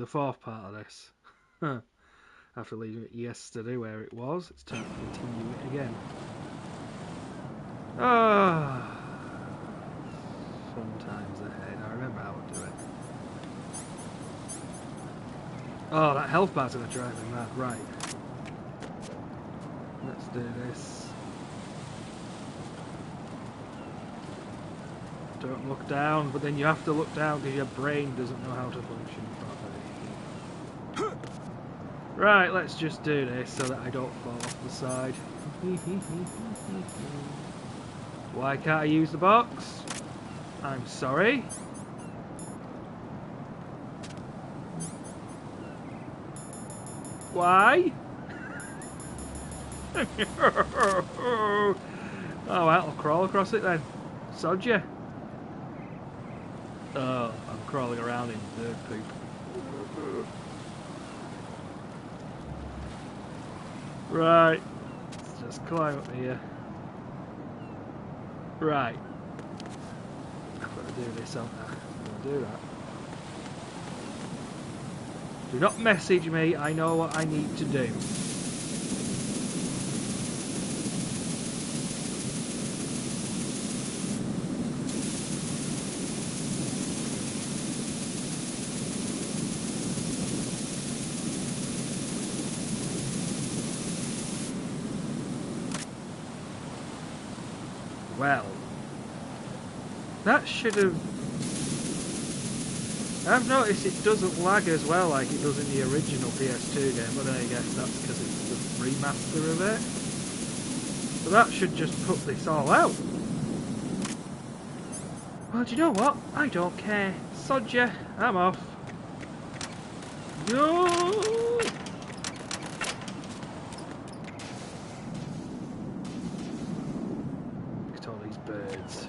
the fourth part of this. After leaving it yesterday where it was, it's time to continue it again. Ah, fun times ahead. I remember how to do it. Oh, that health bar's gonna drive me mad. Right. Let's do this. Don't look down, but then you have to look down because your brain doesn't know how to function properly. Right, let's just do this so that I don't fall off the side. Why can't I use the box? I'm sorry. Why? Oh well, I'll crawl across it then. Sod ya. Oh, I'm crawling around in bird poop. Right, let's just climb up here. Right. I've got to do this, haven't I? I'm going to do that. Do not message me, I know what I need to do. Well, that should have... I've noticed it doesn't lag as well like it does in the original PS2 game, but I guess that's because it's the remaster of it. So that should just put this all out. Well, do you know what? I don't care. Sod ya, I'm off. No! Birds.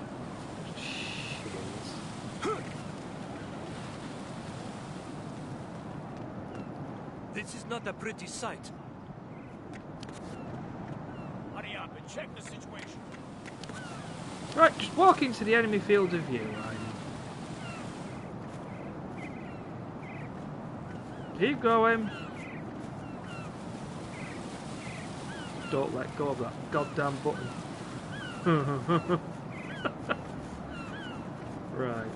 This is not a pretty sight. Hurry up and check the situation. Right, just walk into the enemy field of view, Ryan. Keep going. Don't let go of that goddamn button. Right.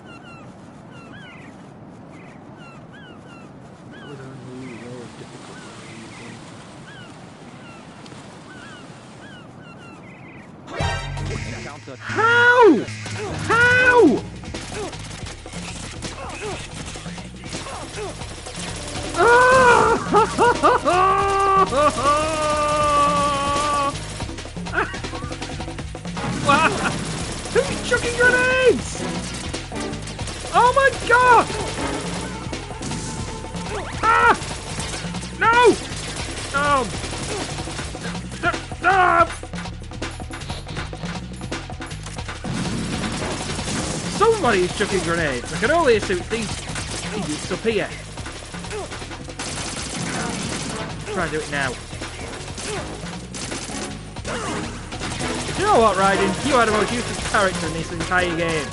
How would I move more difficult than How? How? Who's chucking grenades? Oh my god! Ah! No! Somebody's chucking grenades. I can only assume these idiots up here. Try and do it now. You know what, Raiden? You are the most useless character in this entire game.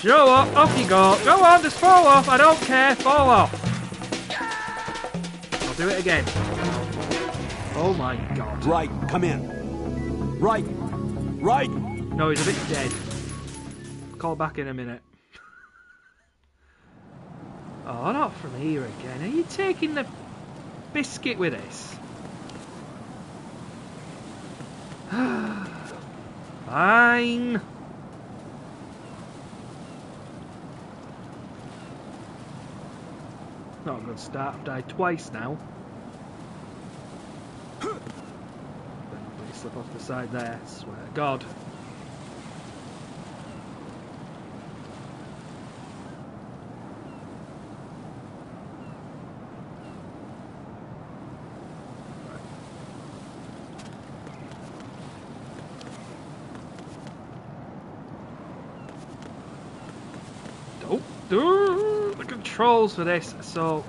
You know what? Off you go. Go on, just fall off. I don't care. Fall off. I'll do it again. Oh my god. Right, come in. Right. Right. No, he's a bit dead. Call back in a minute. Oh, not from here again. Are you taking the biscuit with this? Fine. Not a good start. I've died twice now. Better not slip off the side there. I swear to God. The controls for this are so...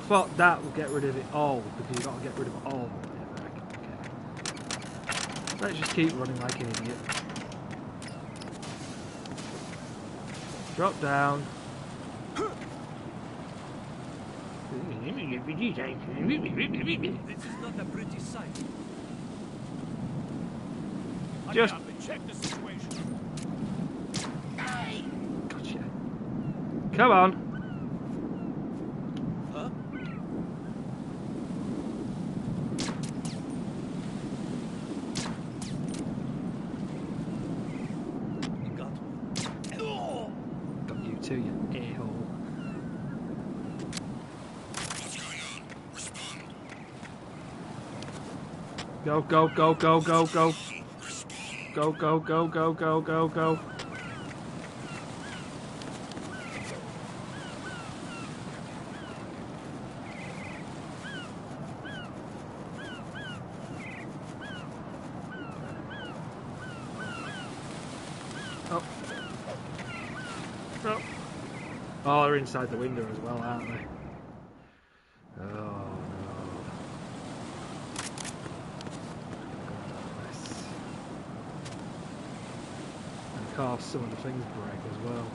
thought that would get rid of it all, because you got to get rid of all. Okay. Let's just keep running like an idiot. Drop down. This is not a pretty sight. Just- Hurry up and check the situation. Gotcha. Come on. Huh? You got me. Oh! Got you too, you a-hole. Go, go, go, go, go, go. Go, go, go, go, go, go, go. Oh. Oh. Oh, they're inside the window as well, aren't they? Oh, no. And of course, some of the things break as well.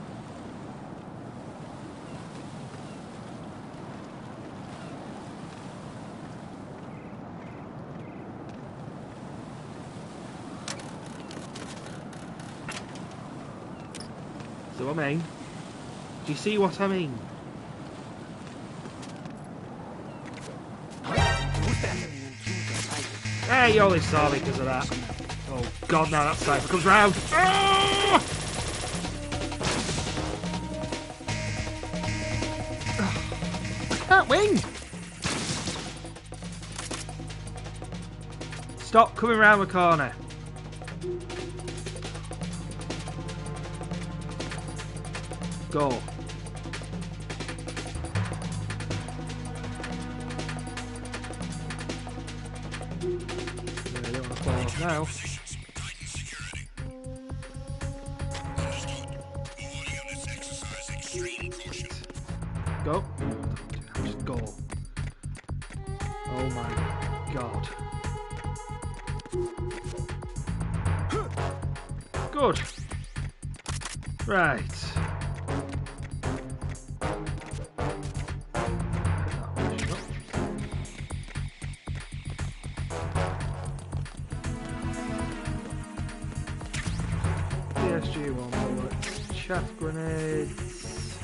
So I mean, do you see what I mean? Hey, you only saw me because of that. Oh god, now that cypher comes round. Ah! I can't win. Stop coming round the corner. Go. I don't want to fall off now. Go. Just go. Oh my god. Good. Right. PSG one bullets, chaff grenades.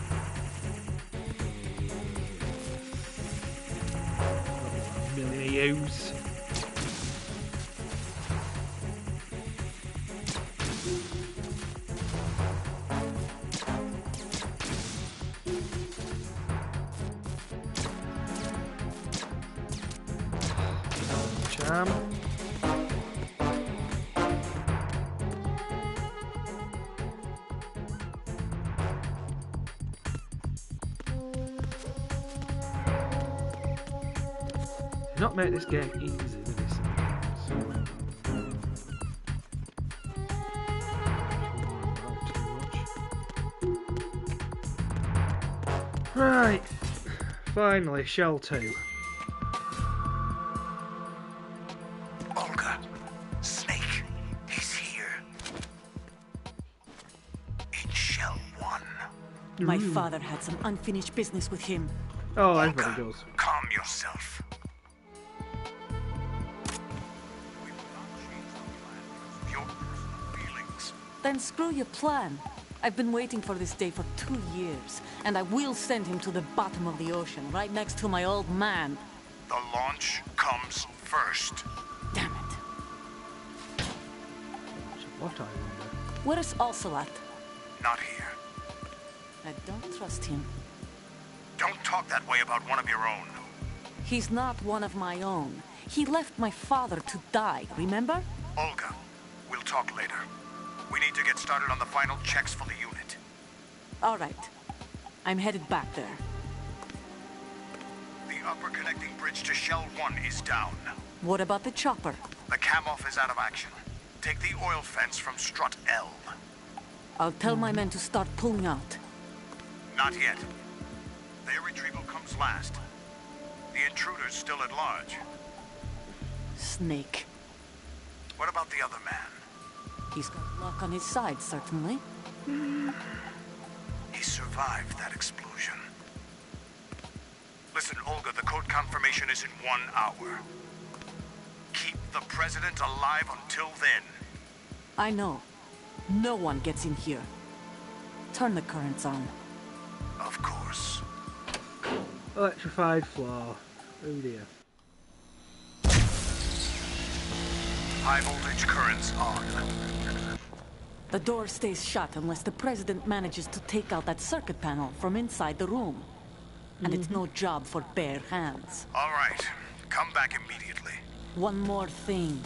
A million of yous. Jam. Do not make this game easy with this. Right, finally, Shell 2. Olga, Snake, he's here. In Shell 1. My father had some unfinished business with him. Oh, everybody does. Calm yourself. Your personal feelings. Then screw your plan. I've been waiting for this day for 2 years, and I will send him to the bottom of the ocean, right next to my old man. The launch comes first. Damn it. What I wonder. Where's Ocelot? Not here. I don't trust him. Don't talk that way about one of your own. He's not one of my own. He left my father to die, remember? Olga, we'll talk later. We need to get started on the final checks for the unit. All right. I'm headed back there. The upper connecting bridge to Shell 1 is down. What about the chopper? The cam-off is out of action. Take the oil fence from strut L. I'll tell my men to start pulling out. Not yet. Their retrieval comes last. The intruder's still at large. Snake. What about the other man? He's got luck on his side, certainly. He survived that explosion. Listen, Olga, the code confirmation is in 1 hour. Keep the president alive until then. I know. No one gets in here. Turn the currents on. Of course. Electrified floor. Oh dear. High voltage currents on. The door stays shut unless the president manages to take out that circuit panel from inside the room. And it's no job for bare hands. All right. Come back immediately. One more thing.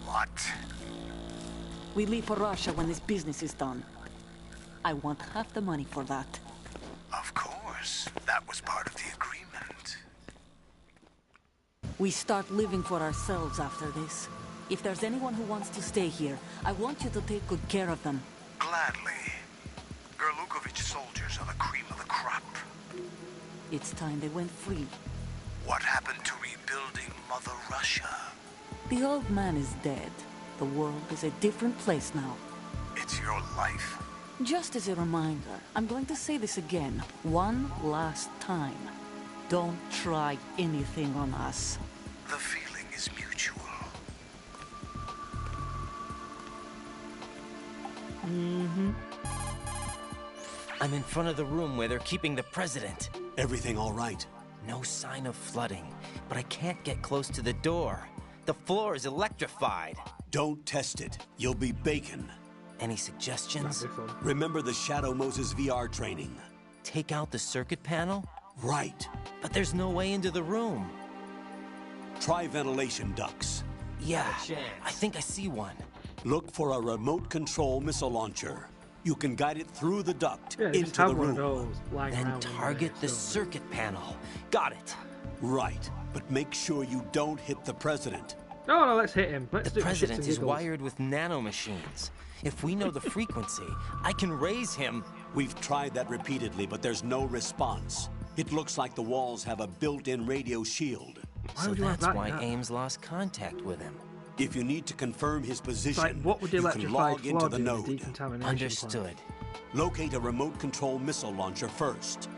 What? We leave for Russia when this business is done. I want half the money for that. Of course. That was part of the agreement. We start living for ourselves after this. If there's anyone who wants to stay here, I want you to take good care of them. Gladly. Gerlukovich soldiers are the cream of the crop. It's time they went free. What happened to rebuilding Mother Russia? The old man is dead. The world is a different place now. It's your life. Just as a reminder, I'm going to say this again, one last time. Don't try anything on us. The feeling is mutual. I'm in front of the room where they're keeping the president. Everything all right? No sign of flooding, but I can't get close to the door. The floor is electrified. Don't test it. You'll be bacon. Any suggestions? That'd be fun. Remember the Shadow Moses VR training? Take out the circuit panel? Right. But there's no way into the room. Try ventilation ducts. Yeah, I think I see one. Look for a remote control missile launcher. You can guide it through the duct Yeah, just into have the one of room. those lying Then around in target there, the so- circuit panel. Got it. Right. But make sure you don't hit the president. No, let's hit him. Let's The do it for shits president and is giggles. wired with nanomachines. If we know the frequency, I can raise him. We've tried that repeatedly, but there's no response. It looks like the walls have a built-in radio shield. Why So would you have that's that? why That- Ames lost contact with him. If you need to confirm his It's position, like, what would the you can electrified log floor into do the in a node. decontamination Understood. Locate a remote control missile launcher first.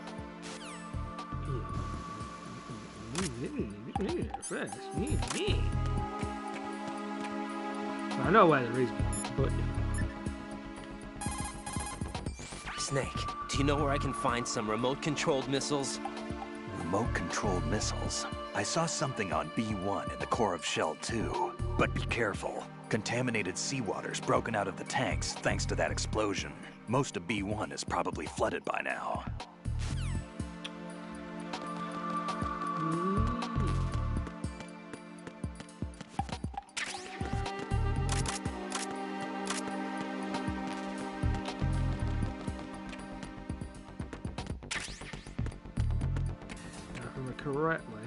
plant? First, I know where there is one, but Snake, do you know where I can find some remote-controlled missiles? Remote-controlled missiles. I saw something on B1 in the core of Shell 2. But be careful. Contaminated seawater's broken out of the tanks thanks to that explosion. Most of B1 is probably flooded by now. if I remember correctly.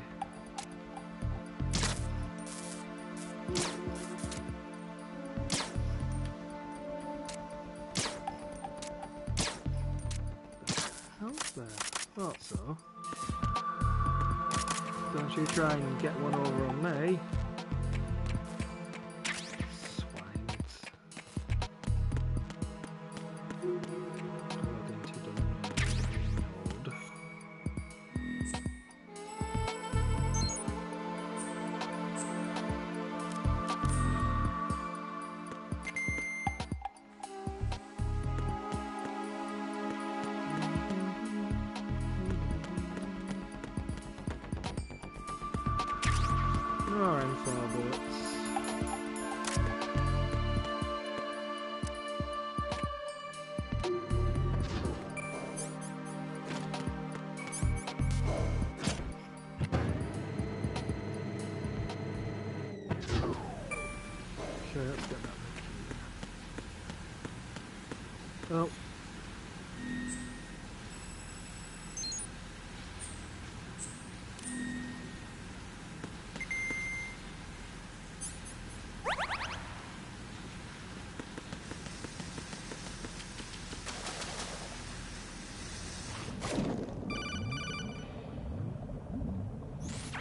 How's that? Thought so. Don't you try and get one over on me. Swines. Plug into the node. More info bullets. Okay, let's get that Nikita. Oh.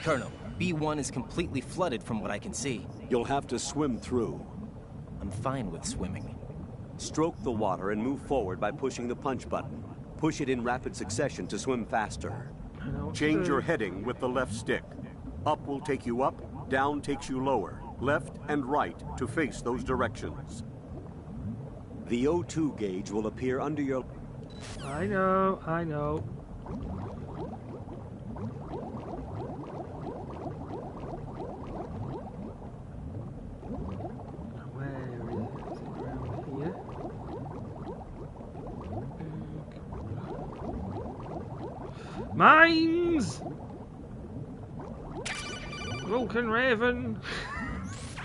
Colonel, B1 is completely flooded from what I can see. You'll have to swim through. I'm fine with swimming. Stroke the water and move forward by pushing the punch button. Push it in rapid succession to swim faster. Change your heading with the left stick. Up will take you up, down takes you lower. Left and right to face those directions. The O2 gauge will appear under your... I know, I know. Where is it? Is it around here? Mines! Vulcan Raven!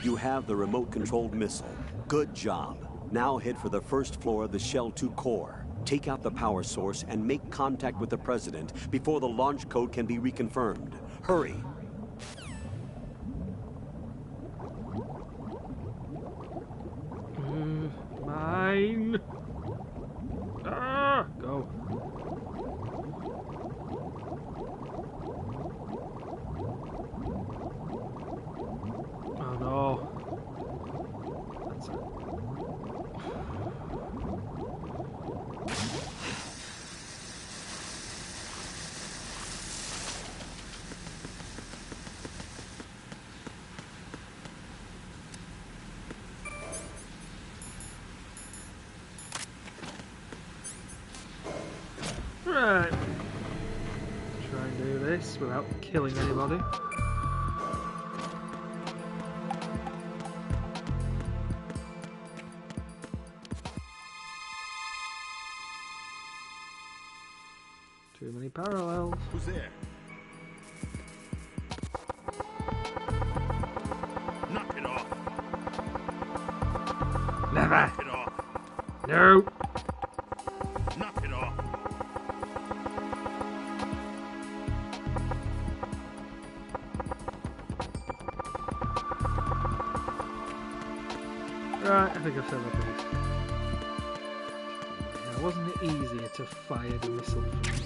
You have the remote-controlled missile. Good job. Now head for the first floor of the Shell 2 core. Take out the power source and make contact with the President before the launch code can be reconfirmed. Hurry. Mine! Ah! Go. Oh no. That's it. Right. Try and do this without killing anybody. Too many parallels. Who's there? Knock it off. Never. Knock it off. No. Knock it off. Right, I think I've said my piece. Now, wasn't it easier to fire the missile from here?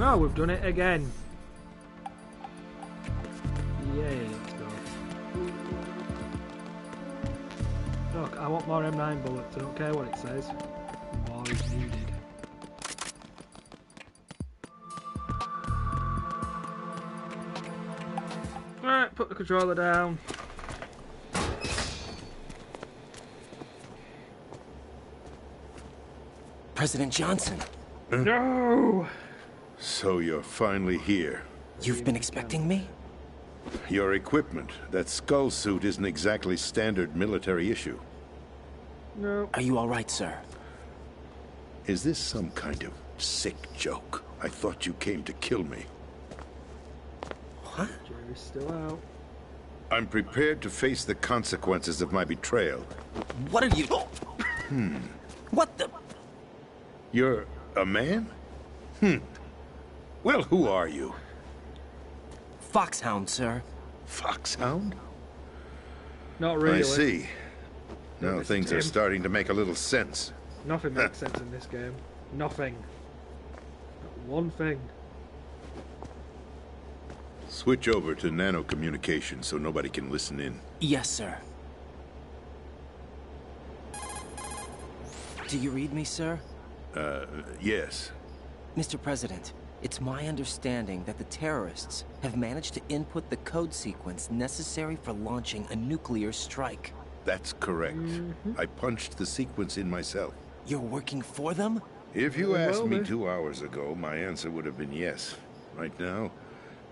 Oh, we've done it again. Yay, let's go. Look, I want more M9 bullets. I don't care what it says. More is needed. Alright, put the controller down. President Johnson. No! So you're finally here. You've been expecting me? Your equipment, that skull suit, isn't exactly standard military issue. No. Are you all right, sir? Is this some kind of sick joke? I thought you came to kill me. What? Jerry's still out. I'm prepared to face the consequences of my betrayal. What are you... What the... You're a man? Well, who are you? Foxhound, sir. Foxhound? Not really. I see. Now Mr. things are Tim. starting to make a little sense. Nothing makes sense in this game. Nothing. Not one thing. Switch over to nano communication so nobody can listen in. Yes, sir. Do you read me, sir? Yes. Mr. President, it's my understanding that the terrorists have managed to input the code sequence necessary for launching a nuclear strike. That's correct. I punched the sequence in myself. You're working for them? If you asked Well, me then. 2 hours ago, my answer would have been yes. Right now,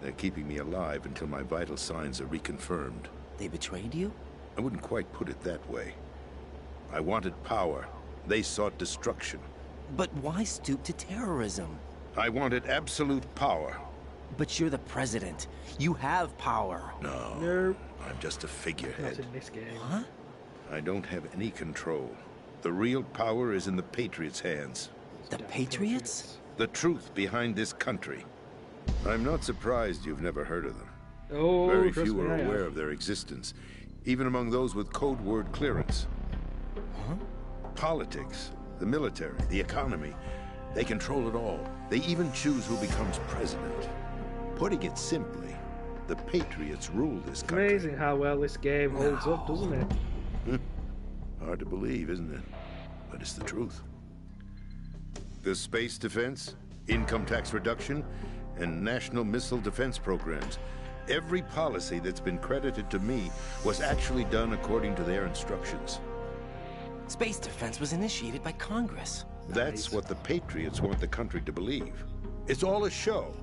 they're keeping me alive until my vital signs are reconfirmed. They betrayed you? I wouldn't quite put it that way. I wanted power. They sought destruction. But why stoop to terrorism? I wanted absolute power. But you're the president. You have power. No, No. I'm just a Not figurehead. in this game. Huh? I don't have any control. The real power is in the Patriots' hands. The Patriots? The truth behind this country. I'm not surprised you've never heard of them. Oh, Very trust few me, are I have. aware of their existence, even among those with code word clearance. Huh? Politics, the military, the economy, they control it all. They even choose who becomes president. Putting it simply, the Patriots rule this country. Amazing how well this game holds up, doesn't it? Hard to believe, isn't it? But it's the truth. The space defense, income tax reduction, and national missile defense programs. Every policy that's been credited to me was actually done according to their instructions. Space defense was initiated by Congress. That's what the Patriots want the country to believe. It's all a show.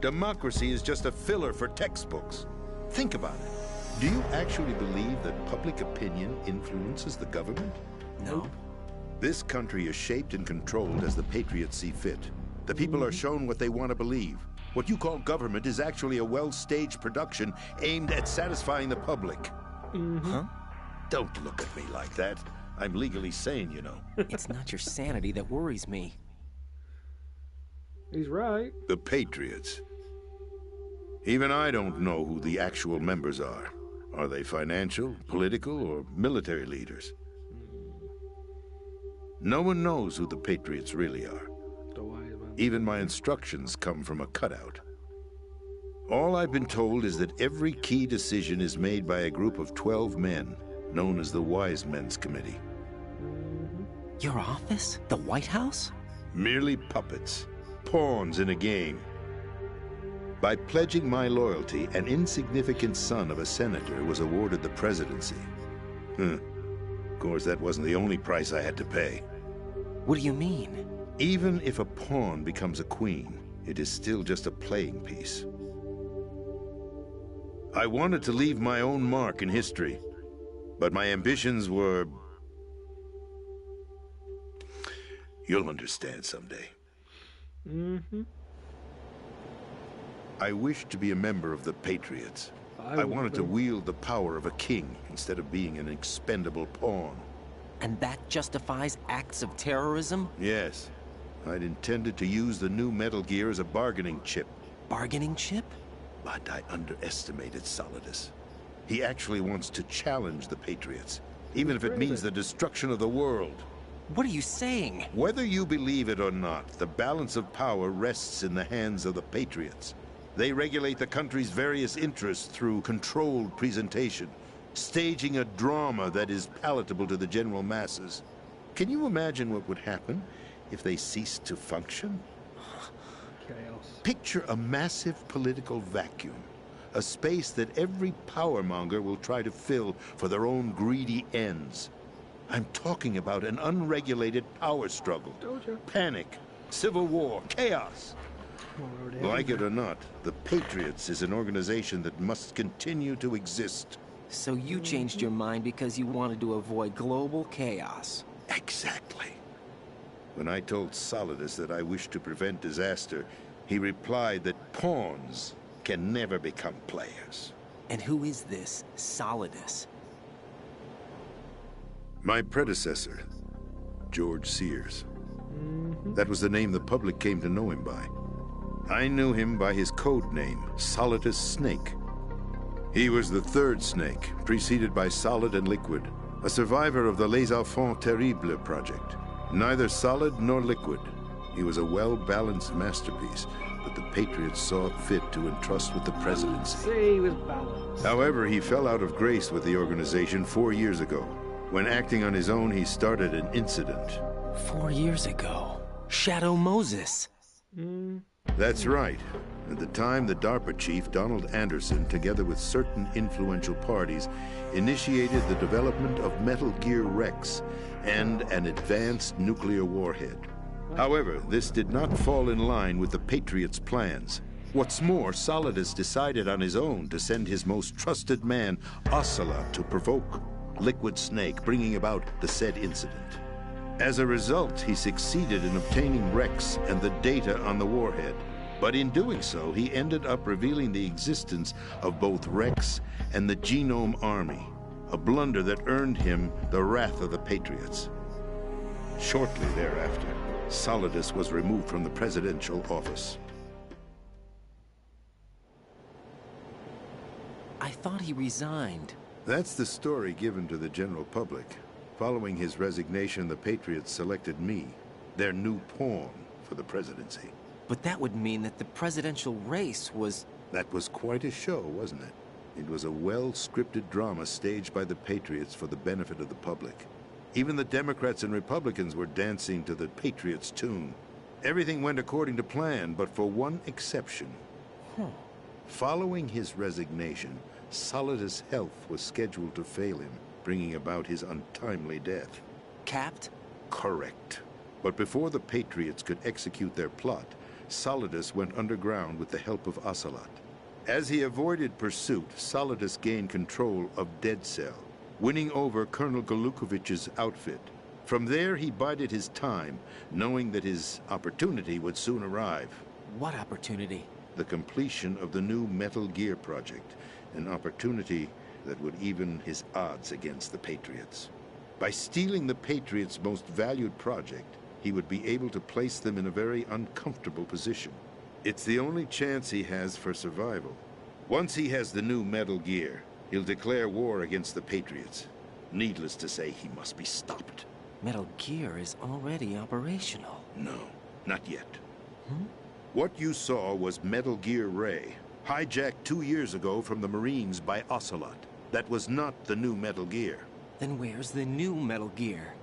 Democracy is just a filler for textbooks. Think about it. Do you actually believe that public opinion influences the government? No. This country is shaped and controlled as the Patriots see fit. The people are shown what they want to believe. What you call government is actually a well-staged production aimed at satisfying the public. Huh? Don't look at me like that. I'm legally sane, you know. It's not your sanity that worries me. He's right. The Patriots. Even I don't know who the actual members are. Are they financial, political, or military leaders? No one knows who the Patriots really are. Even my instructions come from a cutout. All I've been told is that every key decision is made by a group of 12 men, known as the Wise Men's Committee. Your office? The White House? Merely puppets, pawns in a game. By pledging my loyalty, an insignificant son of a senator was awarded the presidency. Of course, that wasn't the only price I had to pay. What do you mean? Even if a pawn becomes a queen, it is still just a playing piece. I wanted to leave my own mark in history, but my ambitions were... You'll understand someday. I wished to be a member of the Patriots. I wanted to wield the power of a king instead of being an expendable pawn. And that justifies acts of terrorism? Yes. I'd intended to use the new Metal Gear as a bargaining chip. Bargaining chip? But I underestimated Solidus. He actually wants to challenge the Patriots, even if it means the destruction of the world. What are you saying? Whether you believe it or not, the balance of power rests in the hands of the Patriots. They regulate the country's various interests through controlled presentation, staging a drama that is palatable to the general masses. Can you imagine what would happen if they ceased to function? Chaos. Picture a massive political vacuum, a space that every powermonger will try to fill for their own greedy ends. I'm talking about an unregulated power struggle, panic, civil war, chaos. Like it or not, the Patriots is an organization that must continue to exist. So you changed your mind because you wanted to avoid global chaos. Exactly. When I told Solidus that I wished to prevent disaster, he replied that pawns can never become players. And who is this Solidus? My predecessor, George Sears. That was the name the public came to know him by. I knew him by his code name, Solidus Snake. He was the third Snake, preceded by Solid and Liquid, a survivor of the Les Enfants Terribles project. Neither solid nor liquid. He was a well-balanced masterpiece that the Patriots saw fit to entrust with the presidency. See, he was balanced. However, he fell out of grace with the organization 4 years ago. When acting on his own, he started an incident. 4 years ago. Shadow Moses. That's right. At the time, the DARPA chief, Donald Anderson, together with certain influential parties, initiated the development of Metal Gear Rex and an advanced nuclear warhead. However, this did not fall in line with the Patriots' plans. What's more, Solidus decided on his own to send his most trusted man, Ocelot, to provoke Liquid Snake, bringing about the said incident. As a result, he succeeded in obtaining Rex and the data on the warhead. But in doing so, he ended up revealing the existence of both Rex and the Genome Army, a blunder that earned him the wrath of the Patriots. Shortly thereafter, Solidus was removed from the presidential office. I thought he resigned. That's the story given to the general public. Following his resignation, the Patriots selected me, their new pawn for the presidency. But that would mean that the presidential race was... That was quite a show, wasn't it? It was a well-scripted drama staged by the Patriots for the benefit of the public. Even the Democrats and Republicans were dancing to the Patriots' tune. Everything went according to plan, but for one exception. Following his resignation, Solidus' health was scheduled to fail him, bringing about his untimely death. Capped? Correct. But before the Patriots could execute their plot, Solidus went underground with the help of Ocelot. As he avoided pursuit, Solidus gained control of Dead Cell, winning over Colonel Golukovich's outfit. From there, he bided his time, knowing that his opportunity would soon arrive. What opportunity? The completion of the new Metal Gear project, an opportunity that would even his odds against the Patriots. By stealing the Patriots' most valued project, he would be able to place them in a very uncomfortable position. It's the only chance he has for survival. Once he has the new Metal Gear, he'll declare war against the Patriots. Needless to say, he must be stopped. Metal Gear is already operational. No, not yet. What you saw was Metal Gear Ray, hijacked 2 years ago from the Marines by Ocelot. That was not the new Metal Gear. Then where's the new Metal Gear?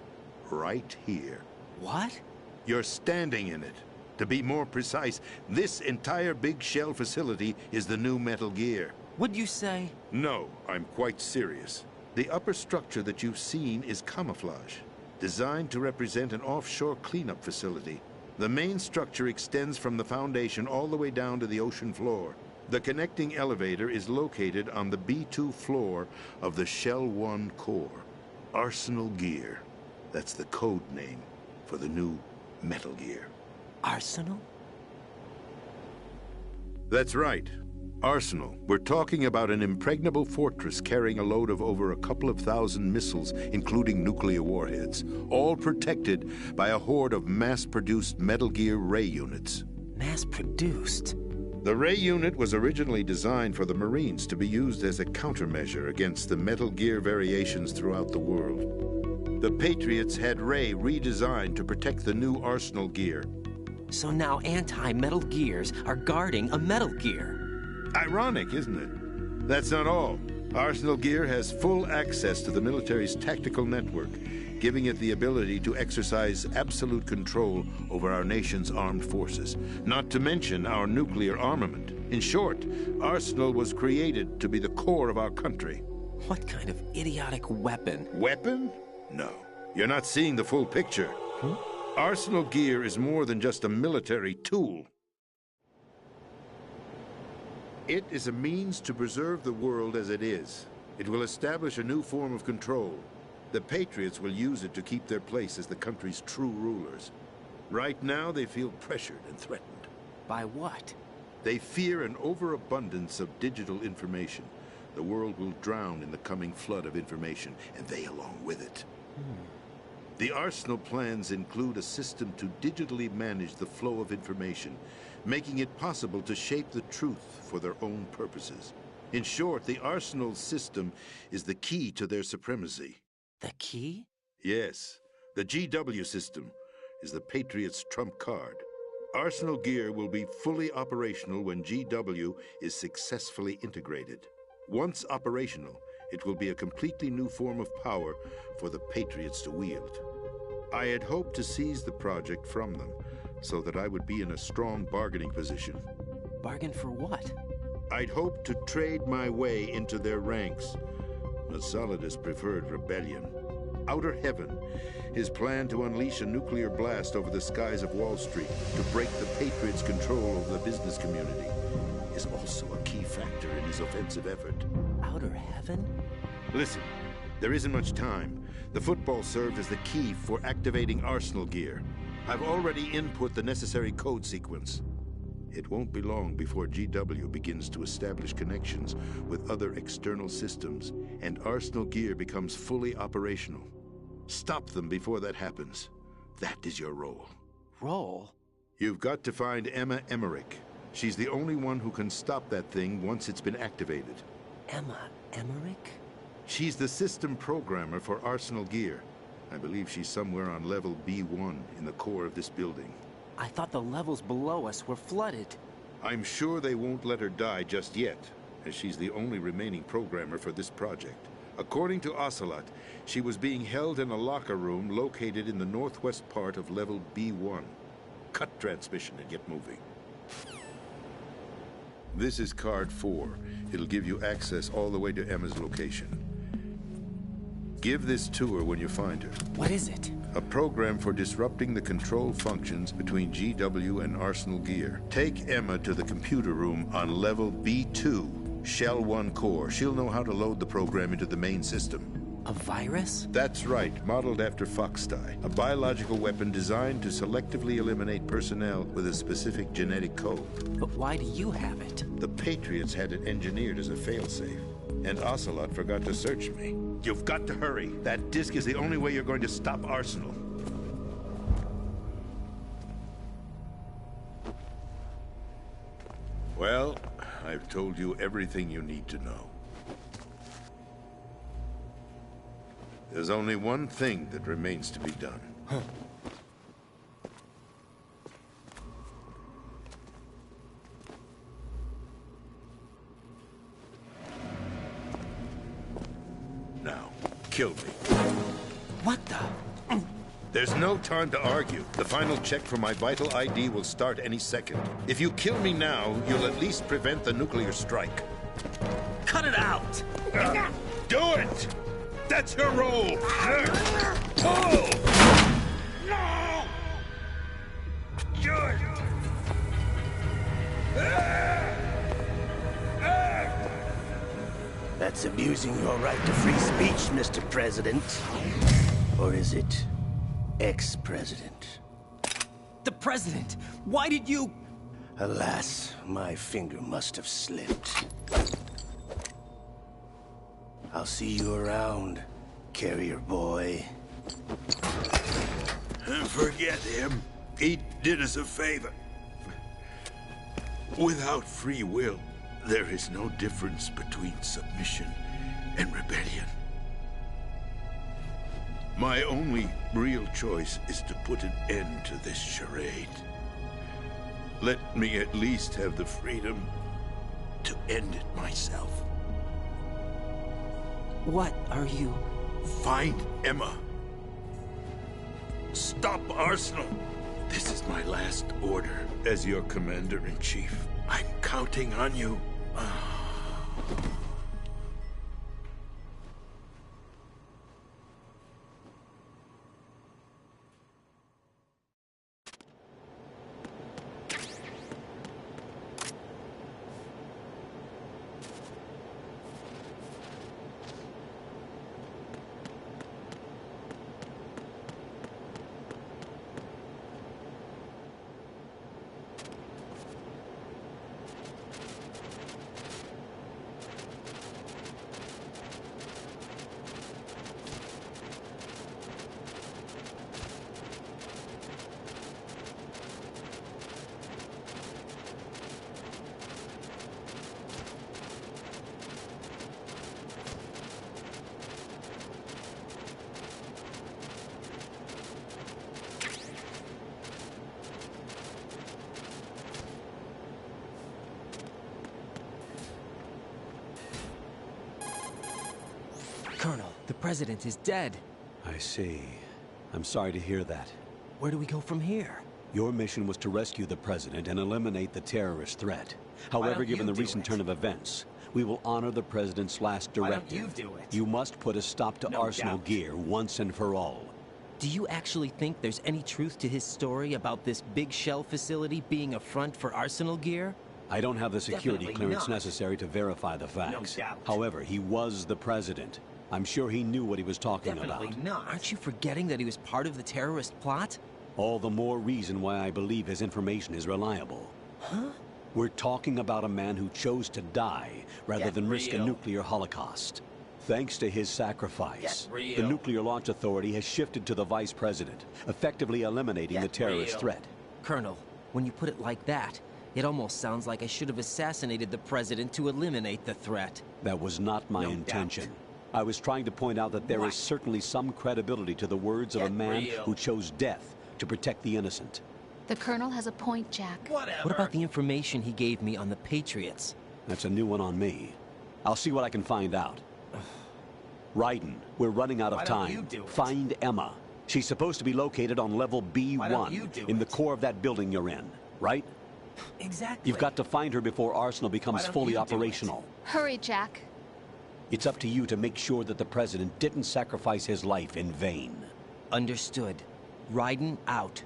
Right here. What? You're standing in it. To be more precise, this entire big shell facility is the new Metal Gear. What'd you say? No, I'm quite serious. The upper structure that you've seen is camouflage, designed to represent an offshore cleanup facility. The main structure extends from the foundation all the way down to the ocean floor. The connecting elevator is located on the B2 floor of the Shell 1 core. Arsenal Gear. That's the code name for the new Metal Gear. Arsenal? That's right. Arsenal. We're talking about an impregnable fortress carrying a load of over a couple of thousand missiles, including nuclear warheads, all protected by a horde of mass-produced Metal Gear Ray units. Mass-produced? The Ray unit was originally designed for the Marines to be used as a countermeasure against the Metal Gear variations throughout the world. The Patriots had Ray redesigned to protect the new Arsenal Gear. So now anti-Metal Gears are guarding a Metal Gear. Ironic, isn't it? That's not all. Arsenal Gear has full access to the military's tactical network, giving it the ability to exercise absolute control over our nation's armed forces, not to mention our nuclear armament. In short, Arsenal was created to be the core of our country. What kind of idiotic weapon? Weapon? No. You're not seeing the full picture. Arsenal Gear is more than just a military tool. It is a means to preserve the world as it is. It will establish a new form of control. The Patriots will use it to keep their place as the country's true rulers. Right now, they feel pressured and threatened. By what? They fear an overabundance of digital information. The world will drown in the coming flood of information, and they along with it. The Arsenal plans include a system to digitally manage the flow of information, making it possible to shape the truth for their own purposes. In short, the Arsenal system is the key to their supremacy. The key? Yes. The GW system is the Patriots' trump card. Arsenal Gear will be fully operational when GW is successfully integrated. Once operational, it will be a completely new form of power for the Patriots to wield. I had hoped to seize the project from them, so that I would be in a strong bargaining position. Bargain for what? I'd hoped to trade my way into their ranks, but Solidus preferred rebellion. Outer Heaven, his plan to unleash a nuclear blast over the skies of Wall Street to break the Patriots' control over the business community, is also a key factor in his offensive effort. Outer Heaven? Listen, there isn't much time. The football served as the key for activating Arsenal Gear. I've already input the necessary code sequence. It won't be long before GW begins to establish connections with other external systems, and Arsenal Gear becomes fully operational. Stop them before that happens. That is your role. Roll? You've got to find Emma Emmerich. She's the only one who can stop that thing once it's been activated. Emma Emmerich? She's the system programmer for Arsenal Gear. I believe she's somewhere on level B1 in the core of this building. I thought the levels below us were flooded. I'm sure they won't let her die just yet, as she's the only remaining programmer for this project. According to Ocelot, she was being held in a locker room located in the northwest part of level B1. Cut transmission and get moving. This is card 4. It'll give you access all the way to Emma's location. Give this to her when you find her. What is it? A program for disrupting the control functions between GW and Arsenal Gear. Take Emma to the computer room on level B2, Shell 1 core. She'll know how to load the program into the main system. A virus? That's right, modeled after Foxdie. A biological weapon designed to selectively eliminate personnel with a specific genetic code. But why do you have it? The Patriots had it engineered as a failsafe, and Ocelot forgot to search me. You've got to hurry. That disk is the only way you're going to stop Arsenal. Well, I've told you everything you need to know. There's only one thing that remains to be done. Huh. Now, kill me. What the? There's no time to argue. The final check for my vital ID will start any second. If you kill me now, you'll at least prevent the nuclear strike. Cut it out! Do it! That's your role! Pull! No! Good! That's abusing your right to free speech, Mr. President. Or is it ex-president? The president! Why did you... Alas, my finger must have slipped. I'll see you around, carrier boy. Forget him. He did us a favor. Without free will, there is no difference between submission and rebellion. My only real choice is to put an end to this charade. Let me at least have the freedom to end it myself. What are you... Find Emma. Stop Arsenal. This is my last order as your commander-in-chief. I'm counting on you. Colonel, the president is dead. I see. I'm sorry to hear that. Where do we go from here? Your mission was to rescue the president and eliminate the terrorist threat. However, given the recent turn of events, we will honor the president's last directive. Why don't you do it? You must put a stop to Arsenal Gear once and for all. Do you actually think there's any truth to his story about this big shell facility being a front for Arsenal Gear? I don't have the security Definitely clearance not. necessary to verify the facts. No doubt. However, he was the president. I'm sure he knew what he was talking Definitely about. not. Aren't you forgetting that he was part of the terrorist plot? All the more reason why I believe his information is reliable. Huh? We're talking about a man who chose to die rather Get than risk a real. nuclear holocaust. Thanks to his sacrifice, Get real. the Nuclear Launch Authority has shifted to the Vice President, effectively eliminating the terrorist threat. Colonel, when you put it like that, it almost sounds like I should have assassinated the President to eliminate the threat. That was not my intention. I was trying to point out that there is certainly some credibility to the words of a man who chose death to protect the innocent. The Colonel has a point, Jack. What about the information he gave me on the Patriots? That's a new one on me. I'll see what I can find out. Raiden, we're running out of time. Find Emma. She's supposed to be located on level B1 in the core of that building you're in, right? Exactly. You've got to find her before Arsenal becomes fully operational. Hurry, Jack. It's up to you to make sure that the President didn't sacrifice his life in vain. Understood. Raiden out.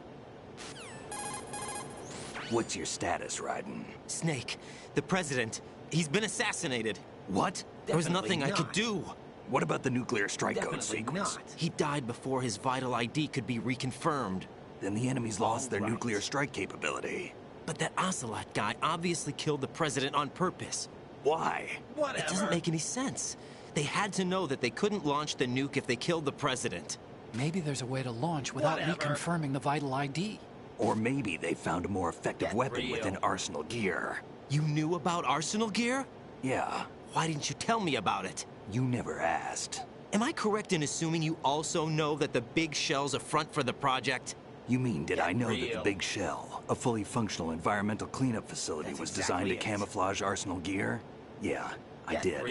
What's your status, Raiden? Snake, the President, he's been assassinated. What? There was nothing I could do. What about the nuclear strike code sequence? He died before his vital ID could be reconfirmed. Then the enemy's lost their nuclear strike capability. But that Ocelot guy obviously killed the President on purpose. Why? It doesn't make any sense. They had to know that they couldn't launch the nuke if they killed the President. Maybe there's a way to launch without reconfirming the vital ID. Or maybe they found a more effective weapon within Arsenal gear. You knew about Arsenal gear? Yeah. Why didn't you tell me about it? You never asked. Am I correct in assuming you also know that the Big Shell's a front for the project? You mean, did I know that the Big Shell, a fully functional environmental cleanup facility, was designed to camouflage Arsenal gear? Yeah, I did.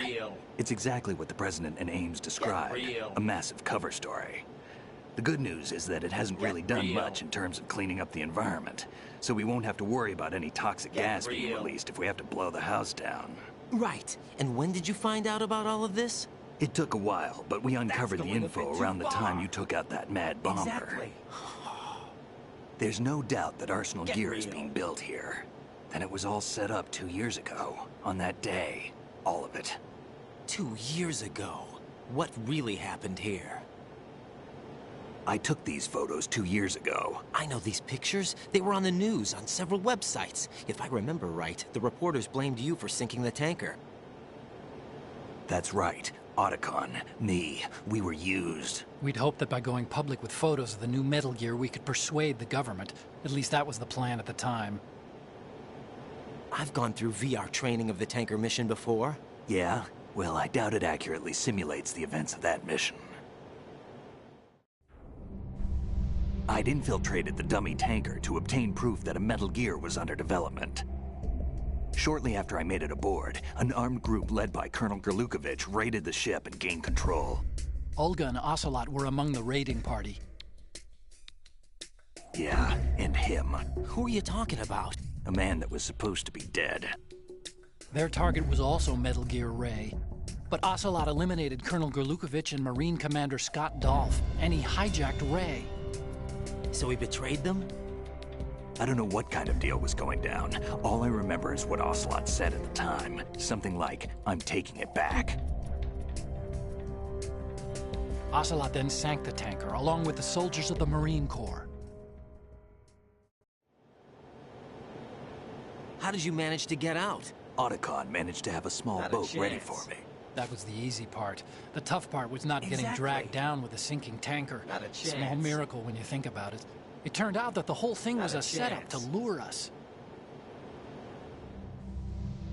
It's exactly what the President and Ames described. A massive cover story. The good news is that it hasn't really done much in terms of cleaning up the environment, so we won't have to worry about any toxic gas being released if we have to blow the house down. Right. And when did you find out about all of this? It took a while, but we uncovered the info around the time you took out that mad bomber. Exactly. There's no doubt that Arsenal gear is being built here. And it was all set up 2 years ago, on that day. All of it. 2 years ago? What really happened here? I took these photos 2 years ago. I know these pictures. They were on the news, on several websites. If I remember right, the reporters blamed you for sinking the tanker. That's right. Otacon, me, we were used. We'd hoped that by going public with photos of the new Metal Gear, we could persuade the government. At least that was the plan at the time. I've gone through VR training of the tanker mission before. Yeah? Well, I doubt it accurately simulates the events of that mission. I'd infiltrated the dummy tanker to obtain proof that a Metal Gear was under development. Shortly after I made it aboard, an armed group led by Colonel Gerlukovich raided the ship and gained control. Olga and Ocelot were among the raiding party. Yeah, and him. Who are you talking about? A man that was supposed to be dead. Their target was also Metal Gear Ray. But Ocelot eliminated Colonel Gerlukovich and Marine Commander Scott Dolph, and he hijacked Ray. So he betrayed them? I don't know what kind of deal was going down. All I remember is what Ocelot said at the time. Something like, "I'm taking it back." Ocelot then sank the tanker, along with the soldiers of the Marine Corps. How did you manage to get out? Otacon managed to have a small boat ready for me. That was the easy part. The tough part was not getting dragged down with a sinking tanker. Not a chance. Small miracle when you think about it. It turned out that the whole thing was a setup to lure us.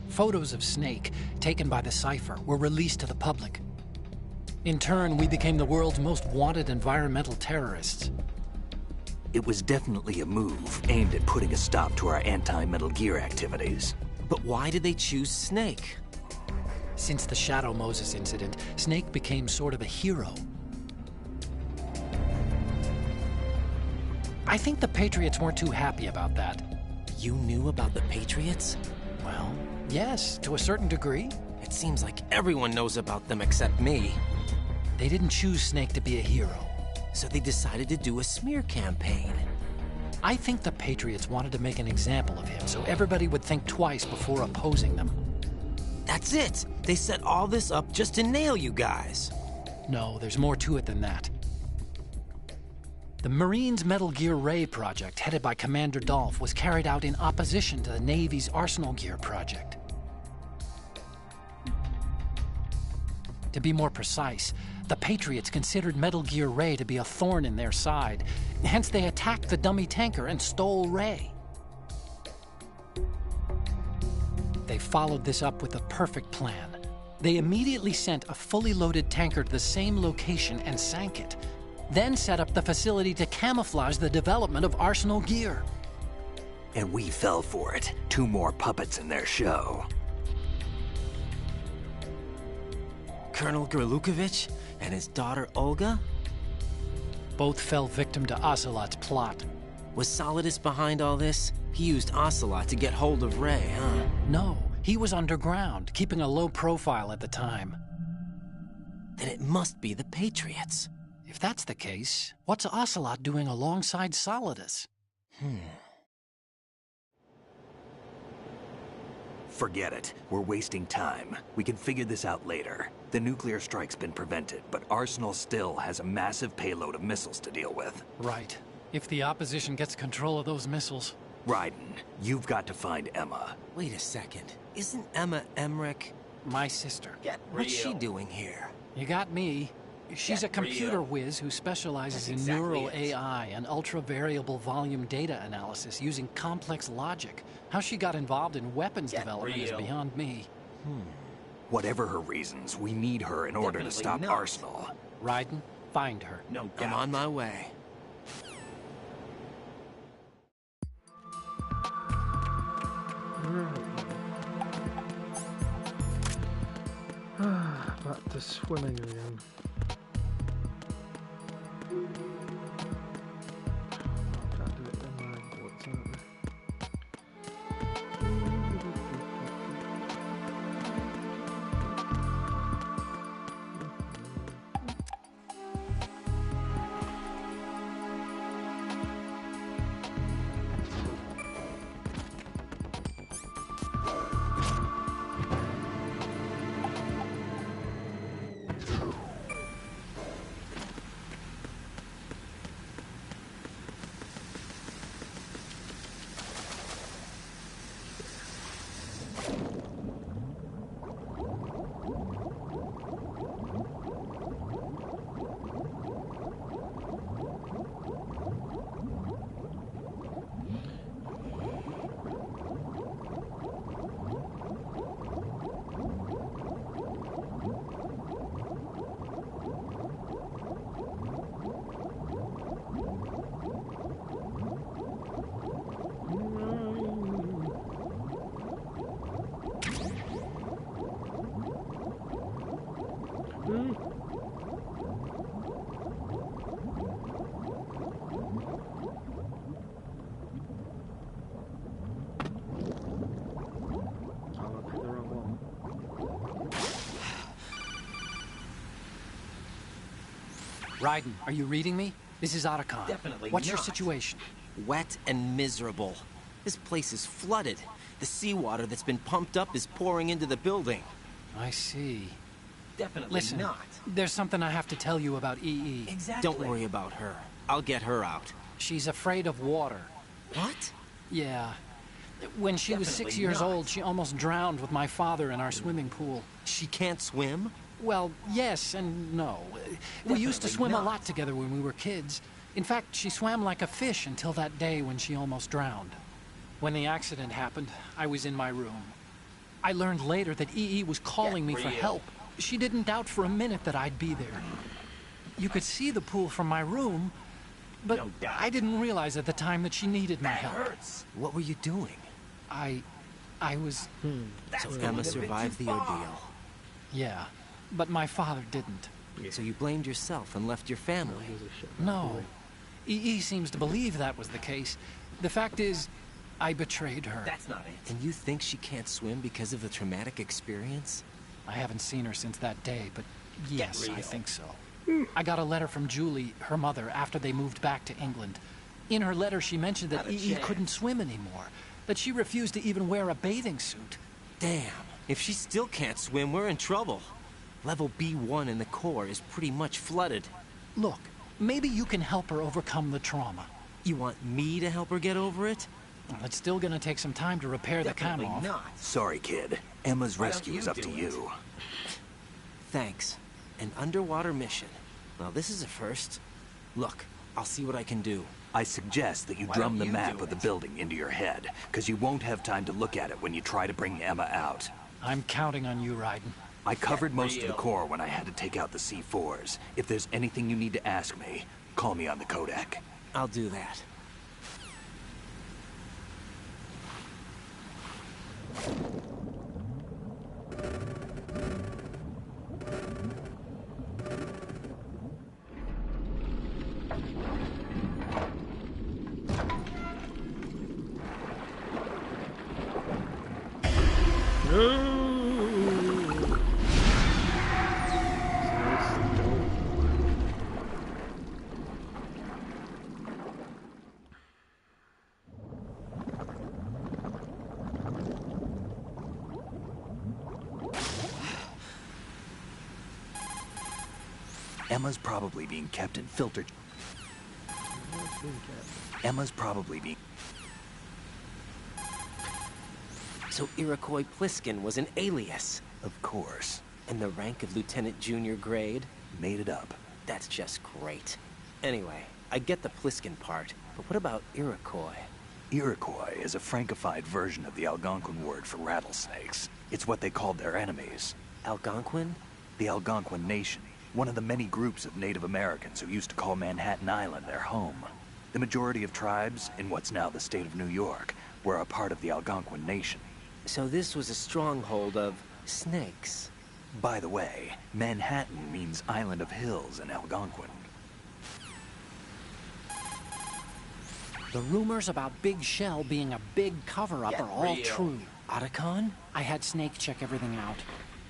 Photos of Snake, taken by the Cypher, were released to the public. In turn, we became the world's most wanted environmental terrorists. It was definitely a move aimed at putting a stop to our anti-Metal Gear activities. But why did they choose Snake? Since the Shadow Moses incident, Snake became sort of a hero. I think the Patriots weren't too happy about that. You knew about the Patriots? Well, yes, to a certain degree. It seems like everyone knows about them except me. They didn't choose Snake to be a hero. So they decided to do a smear campaign. I think the Patriots wanted to make an example of him so everybody would think twice before opposing them. That's it! They set all this up just to nail you guys. No, there's more to it than that. The Marines' Metal Gear Ray project, headed by Commander Dolph, was carried out in opposition to the Navy's Arsenal Gear project. To be more precise, the Patriots considered Metal Gear Ray to be a thorn in their side. Hence, they attacked the dummy tanker and stole Ray. They followed this up with a perfect plan. They immediately sent a fully loaded tanker to the same location and sank it. Then set up the facility to camouflage the development of Arsenal gear. And we fell for it. 2 more puppets in their show. Colonel Gerlukovich and his daughter Olga? Both fell victim to Ocelot's plot. Was Solidus behind all this? He used Ocelot to get hold of Ray, huh? No, he was underground, keeping a low profile at the time. Then it must be the Patriots. If that's the case, what's Ocelot doing alongside Solidus? Forget it. We're wasting time. We can figure this out later. The nuclear strike's been prevented, but Arsenal still has a massive payload of missiles to deal with. Right. If the opposition gets control of those missiles... Raiden, you've got to find Emma. Wait a second. Isn't Emma Emmerich... my sister? What's she doing here? You got me. She's a computer whiz who specializes in neural AI and ultra-variable volume data analysis using complex logic. How she got involved in weapons development is beyond me. Whatever her reasons, we need her in order to stop Arsenal. Raiden, find her. No doubt. I'm on my way. Back to swimming again. Can't do it in my bullets, aren't we? Raiden, are you reading me? This is Otacon. Definitely What's your not. situation? Wet and miserable. This place is flooded. The seawater that's been pumped up is pouring into the building. I see. Definitely Listen, not. there's something I have to tell you about EE. Exactly. Don't worry about her. I'll get her out. She's afraid of water. What? Yeah. When she was 6 years old, she almost drowned with my father in our swimming pool. She can't swim? Well, yes and no. We used to swim a lot together when we were kids. In fact, she swam like a fish until that day when she almost drowned. When the accident happened, I was in my room. I learned later that EE was calling me for help. She didn't doubt for a minute that I'd be there. You could see the pool from my room, but I didn't realize at the time that she needed my help. Hurts. What were you doing? I was... So Emma survived the ordeal. Yeah, but my father didn't. So you blamed yourself and left your family? No. EE seems to believe that was the case. The fact is, I betrayed her. That's not it. And you think she can't swim because of the traumatic experience? I haven't seen her since that day, but yes, I think so. I got a letter from Julie, her mother, after they moved back to England. In her letter, she mentioned that EE couldn't swim anymore, that she refused to even wear a bathing suit. Damn. If she still can't swim, we're in trouble. Level B1 in the core is pretty much flooded. Look, maybe you can help her overcome the trauma. You want me to help her get over it? Well, it's still gonna take some time to repair the cam off. Sorry, kid. Emma's rescue is up to you. Thanks. An underwater mission. Well, this is a first. Look, I'll see what I can do. I suggest that you Why drum don't the you map do of the it? building into your head, because you won't have time to look at it when you try to bring Emma out. I'm counting on you, Raiden. I covered most of the core when I had to take out the C4s. If there's anything you need to ask me, call me on the Kodak. I'll do that. Emma's probably being kept in filter... Emma's probably being... So Iroquois Pliskin was an alias. Of course. And the rank of Lieutenant Junior grade? Made it up. That's just great. Anyway, I get the Pliskin part, but what about Iroquois? Iroquois is a Frankified version of the Algonquin word for rattlesnakes. It's what they called their enemies. Algonquin? The Algonquin Nation. One of the many groups of Native Americans who used to call Manhattan Island their home. The majority of tribes in what's now the state of New York were a part of the Algonquin Nation. So this was a stronghold of snakes. By the way, Manhattan means Island of Hills in Algonquin. The rumors about Big Shell being a big cover-up are all true. Otacon? I had Snake check everything out.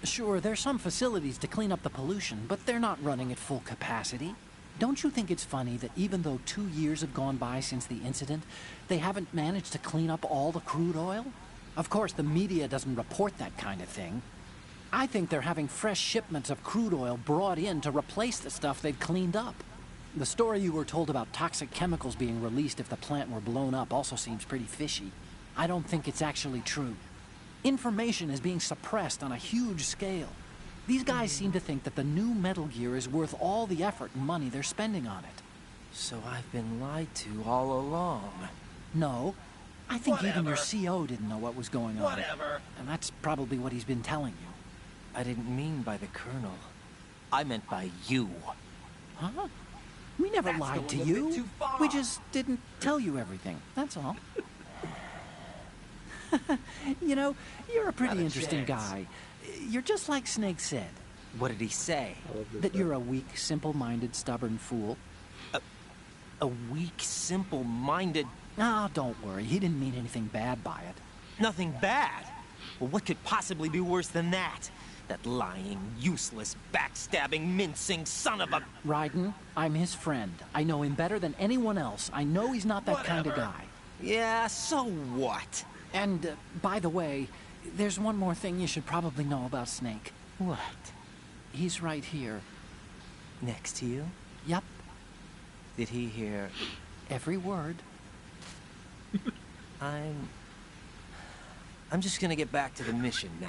Sure, there's some facilities to clean up the pollution, but they're not running at full capacity. Don't you think it's funny that even though 2 years have gone by since the incident, they haven't managed to clean up all the crude oil? Of course, the media doesn't report that kind of thing. I think they're having fresh shipments of crude oil brought in to replace the stuff they've cleaned up. The story you were told about toxic chemicals being released if the plant were blown up also seems pretty fishy. I don't think it's actually true. Information is being suppressed on a huge scale. These guys seem to think that the new Metal Gear is worth all the effort and money they're spending on it. So I've been lied to all along. No. I think even your CO didn't know what was going on. And that's probably what he's been telling you. I didn't mean by the Colonel. I meant by you. Huh? We never lied to you. We just didn't tell you everything. That's all. You know, you're a pretty interesting guy. You're just like Snake said. What did he say? That you're a weak, simple-minded, stubborn fool. A weak, simple-minded... Ah, don't worry. He didn't mean anything bad by it. Nothing bad? Well, what could possibly be worse than that? That lying, useless, backstabbing, mincing son of a... Raiden, I'm his friend. I know him better than anyone else. I know he's not that kind of guy. Yeah, so what? And, by the way, there's one more thing you should probably know about Snake. What? He's right here. Next to you? Yep. Did he hear... every word? I'm just gonna get back to the mission now.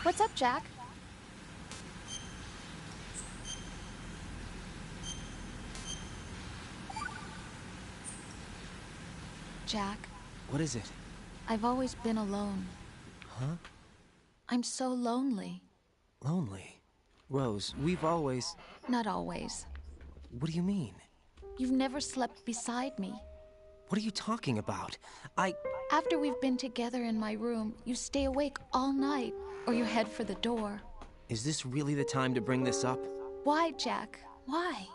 What's up, Jack? Jack, What is it? I've always been alone. Huh? I'm so lonely. Lonely? Rose, we've always... Not always. What do you mean? You've never slept beside me. What are you talking about? After we've been together in my room, you stay awake all night, or you head for the door. Is this really the time to bring this up? Why, Jack? Why?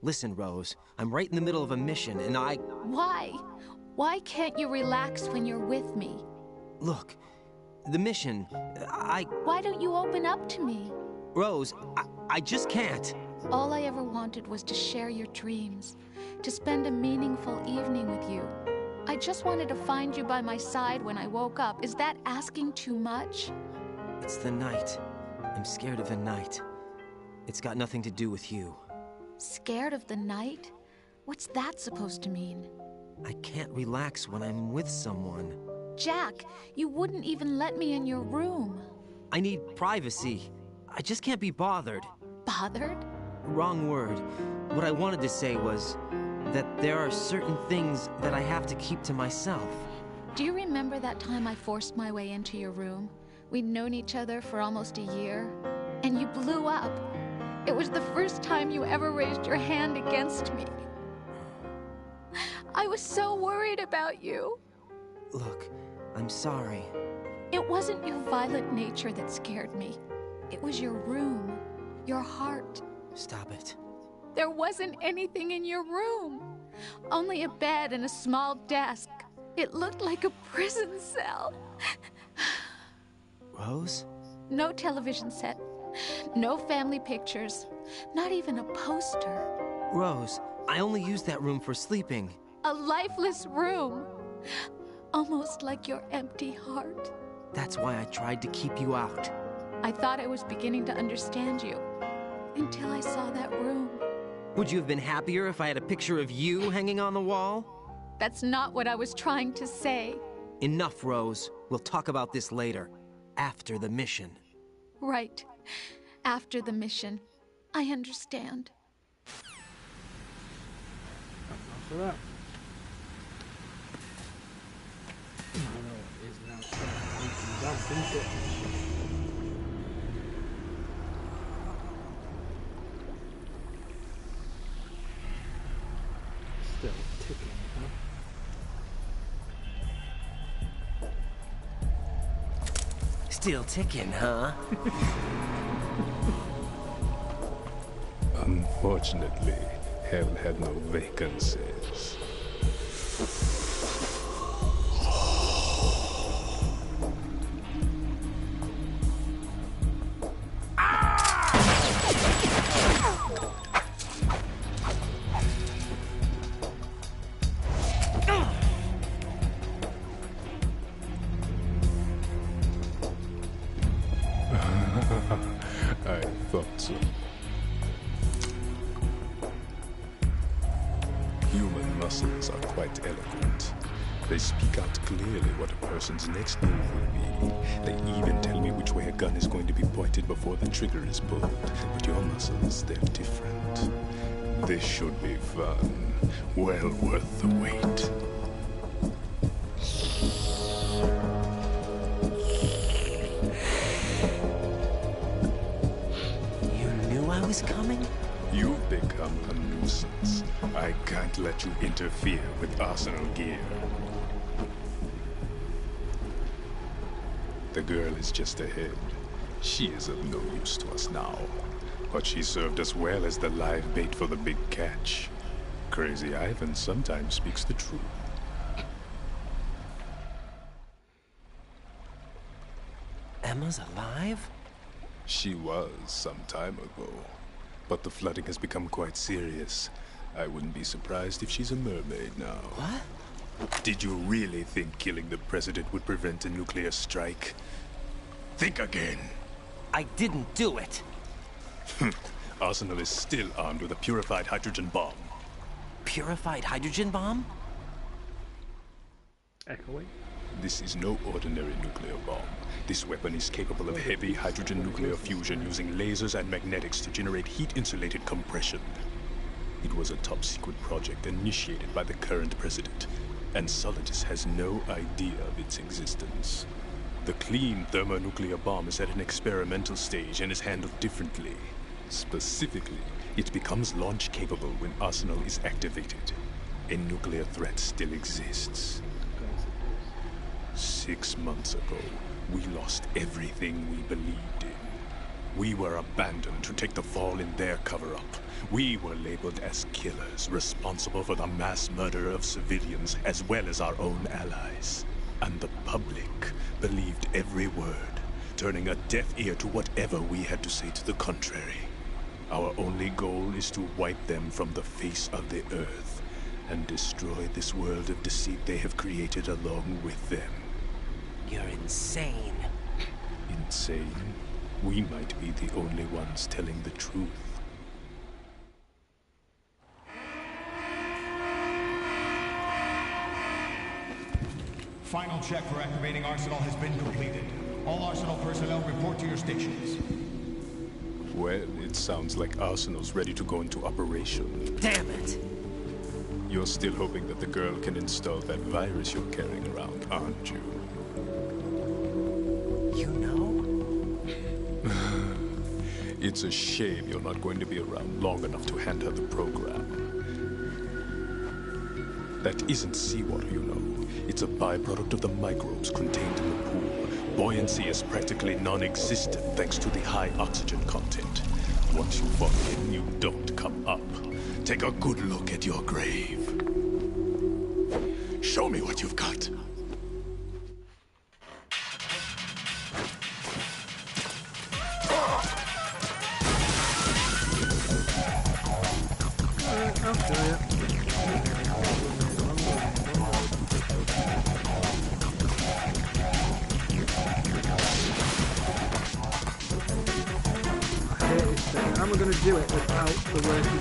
Listen, Rose, I'm right in the middle of a mission, and Why? Why can't you relax when you're with me? Look, the mission, Why don't you open up to me? Rose, I just can't. All I ever wanted was to share your dreams, to spend a meaningful evening with you. I just wanted to find you by my side when I woke up. Is that asking too much? It's the night. I'm scared of the night. It's got nothing to do with you. Scared of the night? What's that supposed to mean? I can't relax when I'm with someone. Jack, you wouldn't even let me in your room. I need privacy. I just can't be bothered. Bothered? Wrong word. What I wanted to say was that there are certain things that I have to keep to myself. Do you remember that time I forced my way into your room? We'd known each other for almost a year, and you blew up. It was the first time you ever raised your hand against me. I was so worried about you. Look, I'm sorry. It wasn't your violent nature that scared me. It was your room, your heart. Stop it. There wasn't anything in your room. Only a bed and a small desk. It looked like a prison cell. Rose? No television set. No family pictures. Not even a poster. Rose, I only use that room for sleeping. A lifeless room. Almost like your empty heart. That's why I tried to keep you out. I thought I was beginning to understand you. Until I saw that room. Would you have been happier if I had a picture of you hanging on the wall? That's not what I was trying to say. Enough, Rose. We'll talk about this later. After the mission. Right. After the mission. I understand. For that. I know it is now. That's it. Still ticking, huh? Still ticking, huh? Unfortunately, hell had no vacancies. I thought so. Human muscles are quite eloquent. They speak out clearly what a person's next move will be. They even tell me which way a gun is going to be pointed before the trigger is pulled. But your muscles, they're different. This should be fun. Well worth the wait. I was coming? You've become a nuisance. I can't let you interfere with arsenal gear. The girl is just ahead. She is of no use to us now. But she served us well as the live bait for the big catch. Crazy Ivan sometimes speaks the truth. Emma's alive? She was some time ago. But the flooding has become quite serious. I wouldn't be surprised if she's a mermaid now. What? Did you really think killing the president would prevent a nuclear strike? Think again. I didn't do it. Arsenal is still armed with a purified hydrogen bomb. Purified hydrogen bomb? Echoing. This is no ordinary nuclear bomb. This weapon is capable of heavy hydrogen nuclear fusion using lasers and magnetics to generate heat-insulated compression. It was a top-secret project initiated by the current president, and Solidus has no idea of its existence. The clean thermonuclear bomb is at an experimental stage and is handled differently. Specifically, It becomes launch-capable when Arsenal is activated. A nuclear threat still exists. 6 months ago, we lost everything we believed in. We were abandoned to take the fall in their cover-up. We were labeled as killers, responsible for the mass murder of civilians as well as our own allies. And the public believed every word, turning a deaf ear to whatever we had to say to the contrary. Our only goal is to wipe them from the face of the earth and destroy this world of deceit they have created along with them. You're insane. Insane? We might be the only ones telling the truth. Final check for activating Arsenal has been completed. All Arsenal personnel report to your stations. Well, it sounds like Arsenal's ready to go into operation. Damn it! You're still hoping that the girl can install that virus you're carrying around, aren't you? You know? It's a shame you're not going to be around long enough to hand her the program. That isn't seawater, you know. It's a byproduct of the microbes contained in the pool. Buoyancy is practically non-existent thanks to the high oxygen content. Once you fall in, you don't come up. Take a good look at your grave. Show me what you've got. I'll show you. How am I going to do it without the working?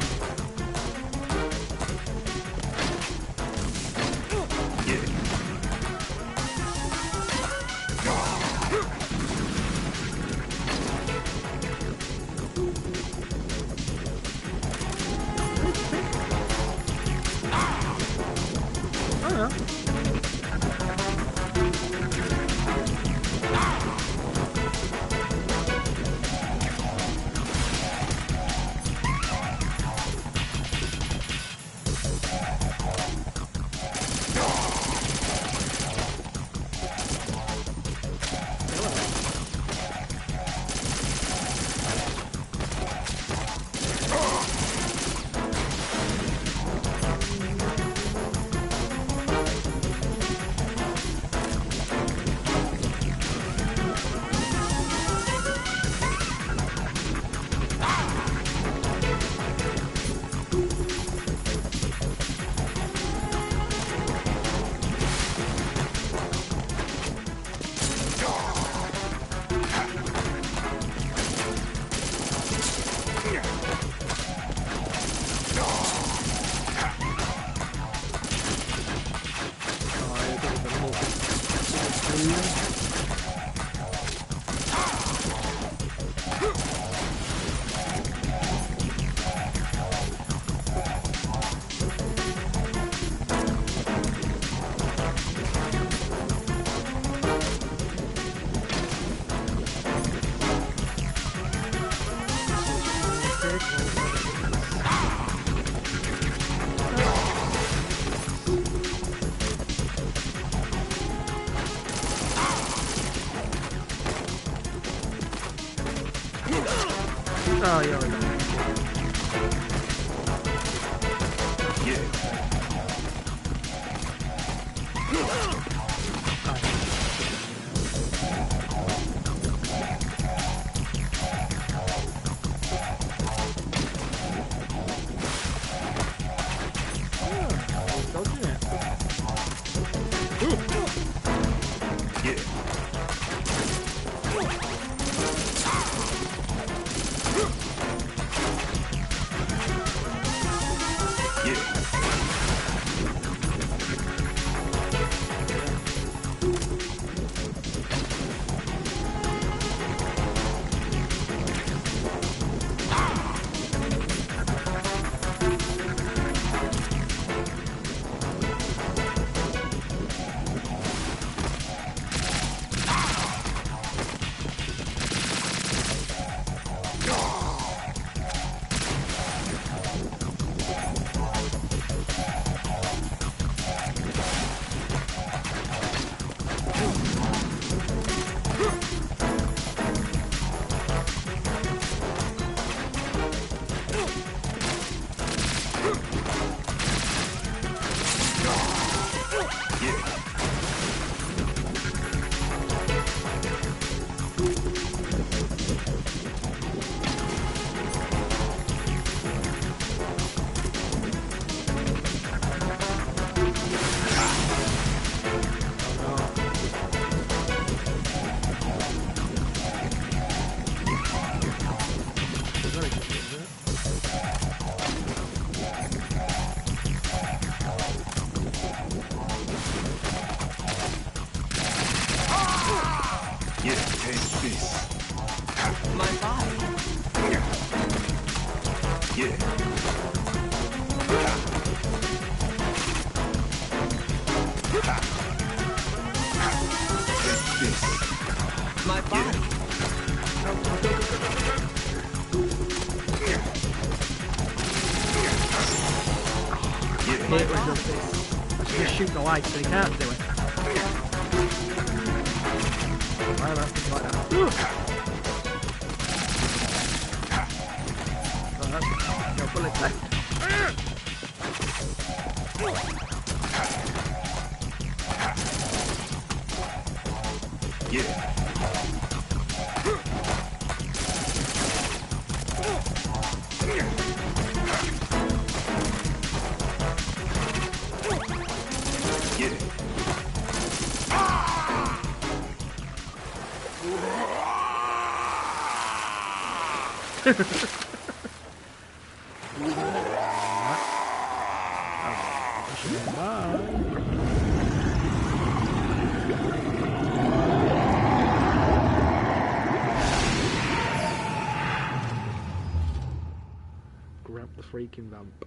Oh, yeah, right. My body. Yeah. My body. Here it does this. I should just shoot the light so he can't do it. Why that's like that? Oh, that's no bullets left. Yeah. Gramp the freaking vamp.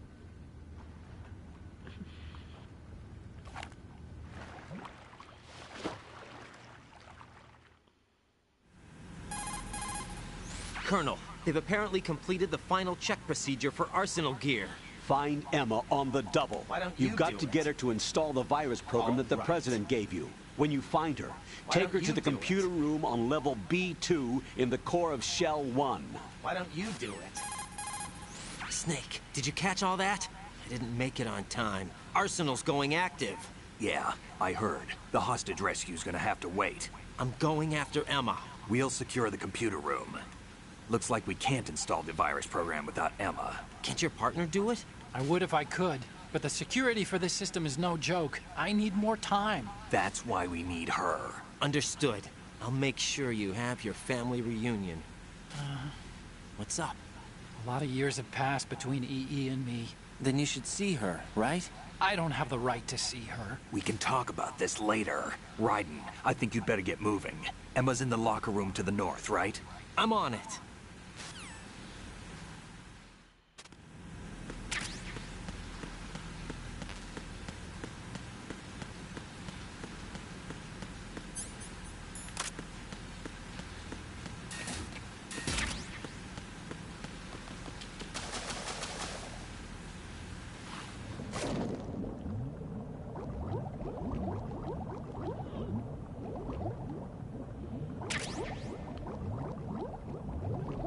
Colonel, they've apparently completed the final check procedure for arsenal gear. Find Emma on the double. Why don't You've got to get her to install the virus program that the President gave you. When you find her, take her to the computer room on level B2 in the core of Shell 1. Why don't you do it? Snake, did you catch all that? I didn't make it on time. Arsenal's going active. Yeah, I heard. The hostage rescue's gonna have to wait. I'm going after Emma. We'll secure the computer room. Looks like we can't install the virus program without Emma. Can't your partner do it? I would if I could, but the security for this system is no joke. I need more time. That's why we need her. Understood. I'll make sure you have your family reunion. What's up? A lot of years have passed between EE and me. Then you should see her, right? I don't have the right to see her. We can talk about this later. Raiden, I think you'd better get moving. Emma's in the locker room to the north, right? I'm on it.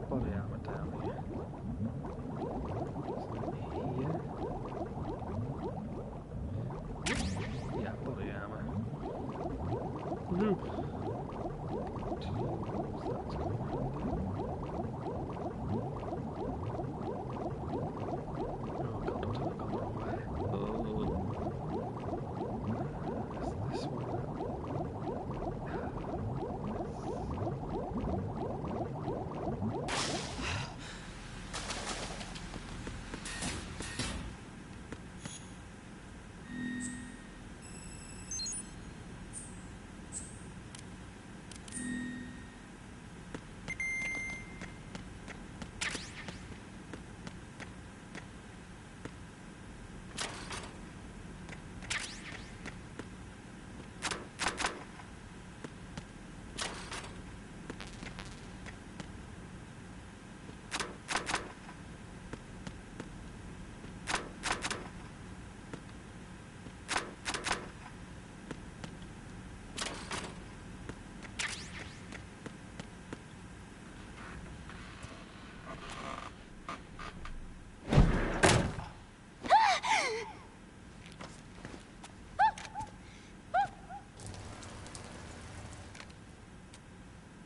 Body armor down here. Here. Yeah, body armor. No. Oh god, what have I gone wrong there? Oh. This one.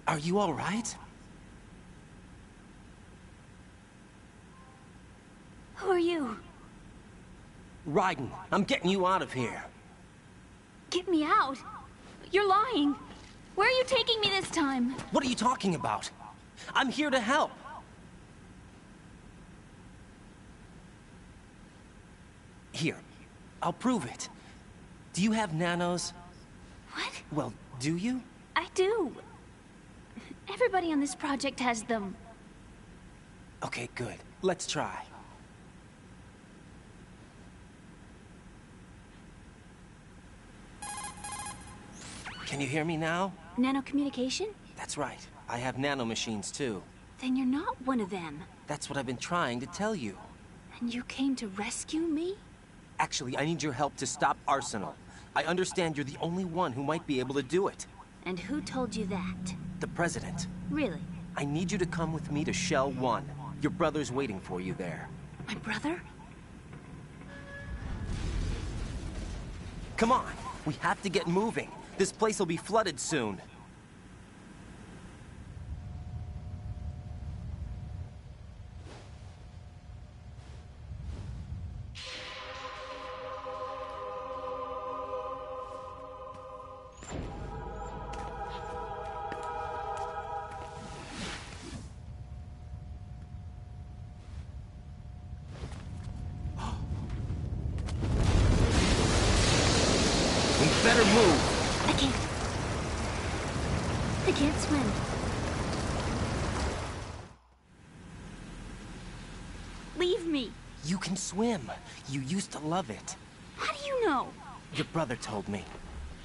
Are you all right? Who are you? Raiden, I'm getting you out of here. Get me out. You're lying. Where are you taking me this time? What are you talking about? I'm here to help. Here, I'll prove it. Do you have nanos? What? Well, do you? I do. Everybody on this project has them. Okay, good. Let's try. Can you hear me now? Nanocommunication? That's right. I have nanomachines too. Then you're not one of them. That's what I've been trying to tell you. And you came to rescue me? Actually, I need your help to stop Arsenal. I understand you're the only one who might be able to do it. And who told you that? The President. Really? I need you to come with me to Shell 1. Your brother's waiting for you there. My brother? Come on, we have to get moving. This place will be flooded soon. Better move. I can't swim. Leave me. You can swim. You used to love it. How do you know? Your brother told me.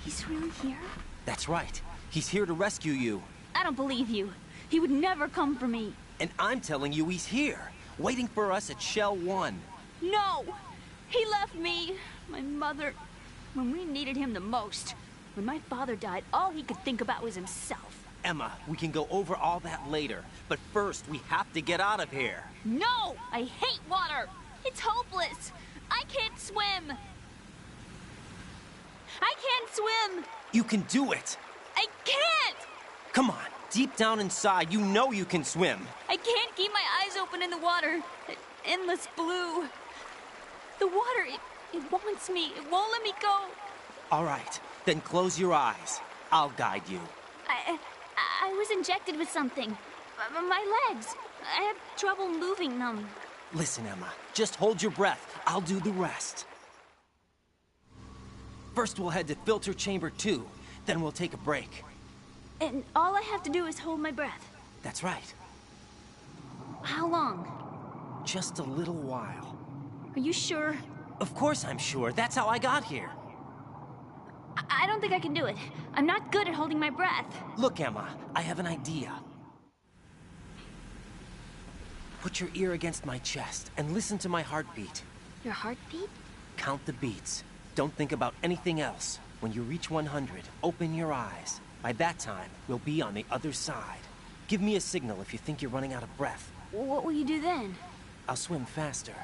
He's really here? That's right. He's here to rescue you. I don't believe you. He would never come for me. And I'm telling you he's here, waiting for us at Shell 1. No! He left me, my mother, when we needed him the most. When my father died, all he could think about was himself. Emma, we can go over all that later, but first we have to get out of here. No! I hate water! It's hopeless! I can't swim! I can't swim! You can do it! I can't! Come on, deep down inside, you know you can swim. I can't keep my eyes open in the water. That endless blue. The water, it wants me. It won't let me go. All right, then close your eyes. I'll guide you. I was injected with something. My legs. I have trouble moving them. Listen, Emma, just hold your breath. I'll do the rest. First, we'll head to filter chamber 2. Then we'll take a break. And all I have to do is hold my breath. That's right. How long? Just a little while. Are you sure? Of course I'm sure. That's how I got here. I don't think I can do it. I'm not good at holding my breath. Look, Emma, I have an idea. Put your ear against my chest and listen to my heartbeat. Your heartbeat? Count the beats. Don't think about anything else. When you reach 100, open your eyes. By that time, we'll be on the other side. Give me a signal if you think you're running out of breath. What will you do then? I'll swim faster.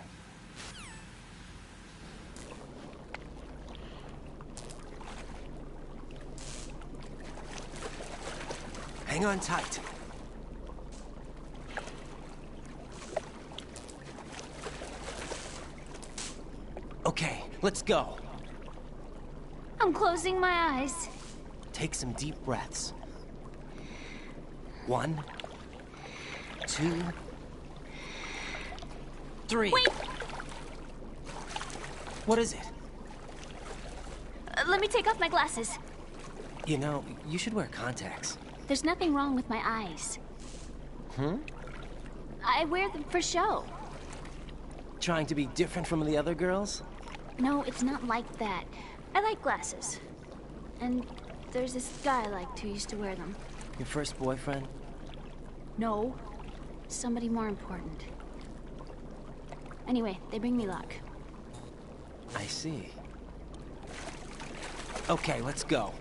Hang on tight. Okay, let's go. I'm closing my eyes. Take some deep breaths. 1, 2, 3. Wait! What is it? Let me take off my glasses. You know, you should wear contacts. There's nothing wrong with my eyes. I wear them for show. Trying to be different from the other girls? No, it's not like that. I like glasses. And there's this guy I liked who used to wear them. Your first boyfriend? No. Somebody more important. Anyway, they bring me luck. I see. Okay, let's go.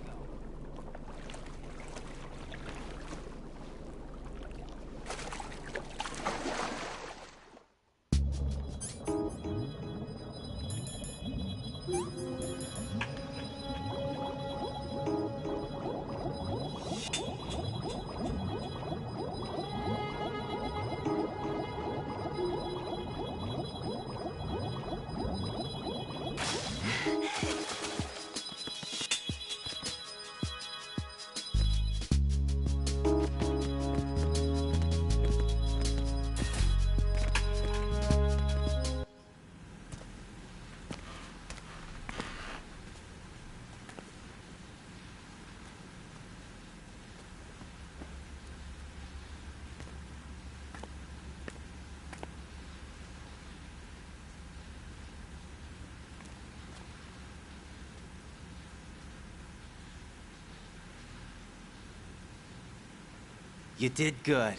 You did good.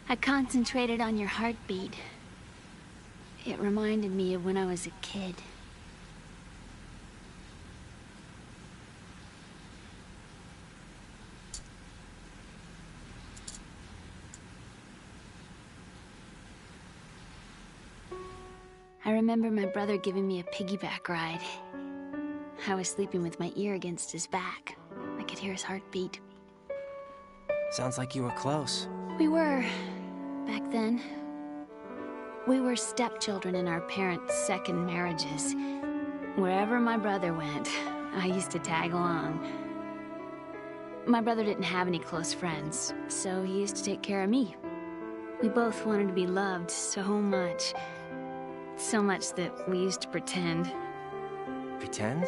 I concentrated on your heartbeat. It reminded me of when I was a kid. I remember my brother giving me a piggyback ride. I was sleeping with my ear against his back. I could hear his heartbeat. Sounds like you were close. We were, back then. We were stepchildren in our parents' second marriages. Wherever my brother went, I used to tag along. My brother didn't have any close friends, so he used to take care of me. We both wanted to be loved so much. So much that we used to pretend. Pretend?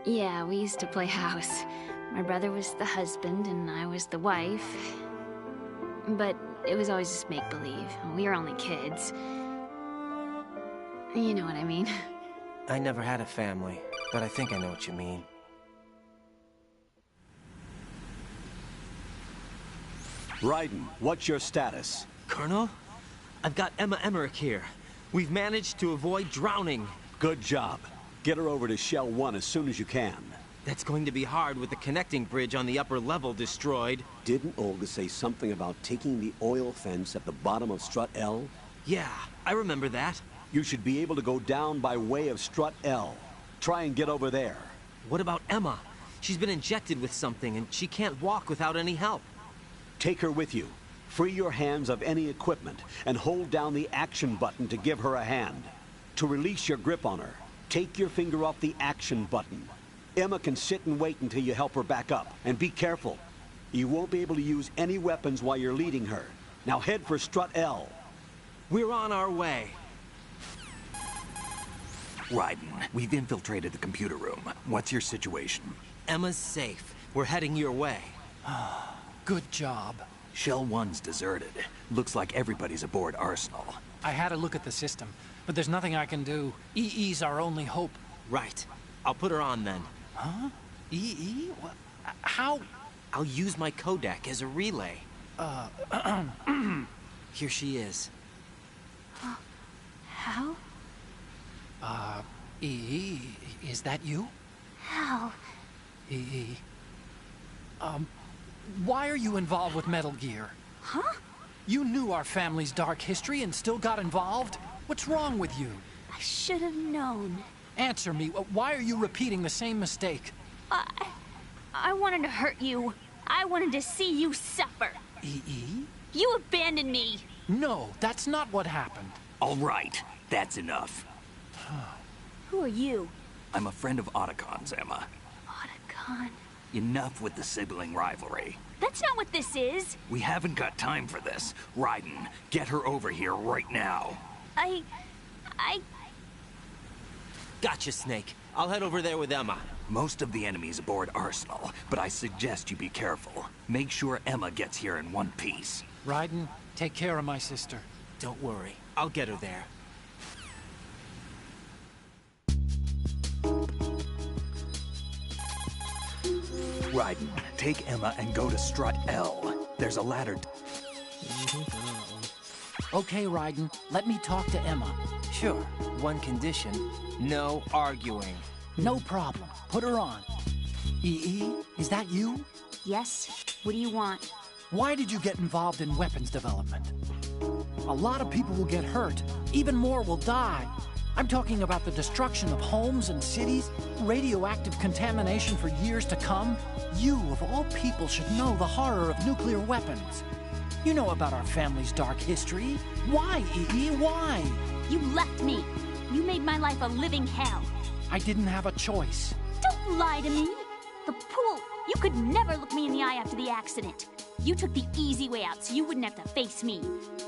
Yeah, we used to play house. My brother was the husband and I was the wife. But it was always just make-believe. We were only kids. You know what I mean. I never had a family, but I think I know what you mean. Raiden, what's your status? Colonel? I've got Emma Emmerich here. We've managed to avoid drowning. Good job. Get her over to Shell 1 as soon as you can. That's going to be hard with the connecting bridge on the upper level destroyed. Didn't Olga say something about taking the oil fence at the bottom of Strut L? Yeah, I remember that. You should be able to go down by way of Strut L. Try and get over there. What about Emma? She's been injected with something and she can't walk without any help. Take her with you. Free your hands of any equipment and hold down the action button to give her a hand. To release your grip on her, take your finger off the action button. Emma can sit and wait until you help her back up. And be careful. You won't be able to use any weapons while you're leading her. Now head for Strut L. We're on our way. Raiden, we've infiltrated the computer room. What's your situation? Emma's safe. We're heading your way. Good job. Shell 1's deserted. Looks like everybody's aboard Arsenal. I had a look at the system, but there's nothing I can do. EE's our only hope. Right. I'll put her on then. Huh? EE? What? How? I'll use my Kodak as a relay. Here she is. How? EE, is that you? How? EE. Why are you involved with Metal Gear? Huh? You knew our family's dark history and still got involved? What's wrong with you? I should have known. Answer me. Why are you repeating the same mistake? I wanted to hurt you. I wanted to see you suffer. EE? You abandoned me. No, that's not what happened. All right, that's enough. Who are you? I'm a friend of Otacon's, Emma. Otacon? Enough with the sibling rivalry. That's not what this is. We haven't got time for this. Raiden, get her over here right now. I... Gotcha, Snake. I'll head over there with Emma. Most of the enemy's aboard Arsenal, but I suggest you be careful. Make sure Emma gets here in one piece. Raiden, take care of my sister. Don't worry. I'll get her there. Raiden, take Emma and go to Strut L. There's a ladder. Okay, Raiden, let me talk to Emma. Sure. One condition. No arguing. No problem. Put her on. EE, is that you? Yes. What do you want? Why did you get involved in weapons development? A lot of people will get hurt. Even more will die. I'm talking about the destruction of homes and cities, radioactive contamination for years to come. You, of all people, should know the horror of nuclear weapons. You know about our family's dark history. Why, EE? Why? You left me. You made my life a living hell. I didn't have a choice. Don't lie to me. The pool. You could never look me in the eye after the accident. You took the easy way out so you wouldn't have to face me.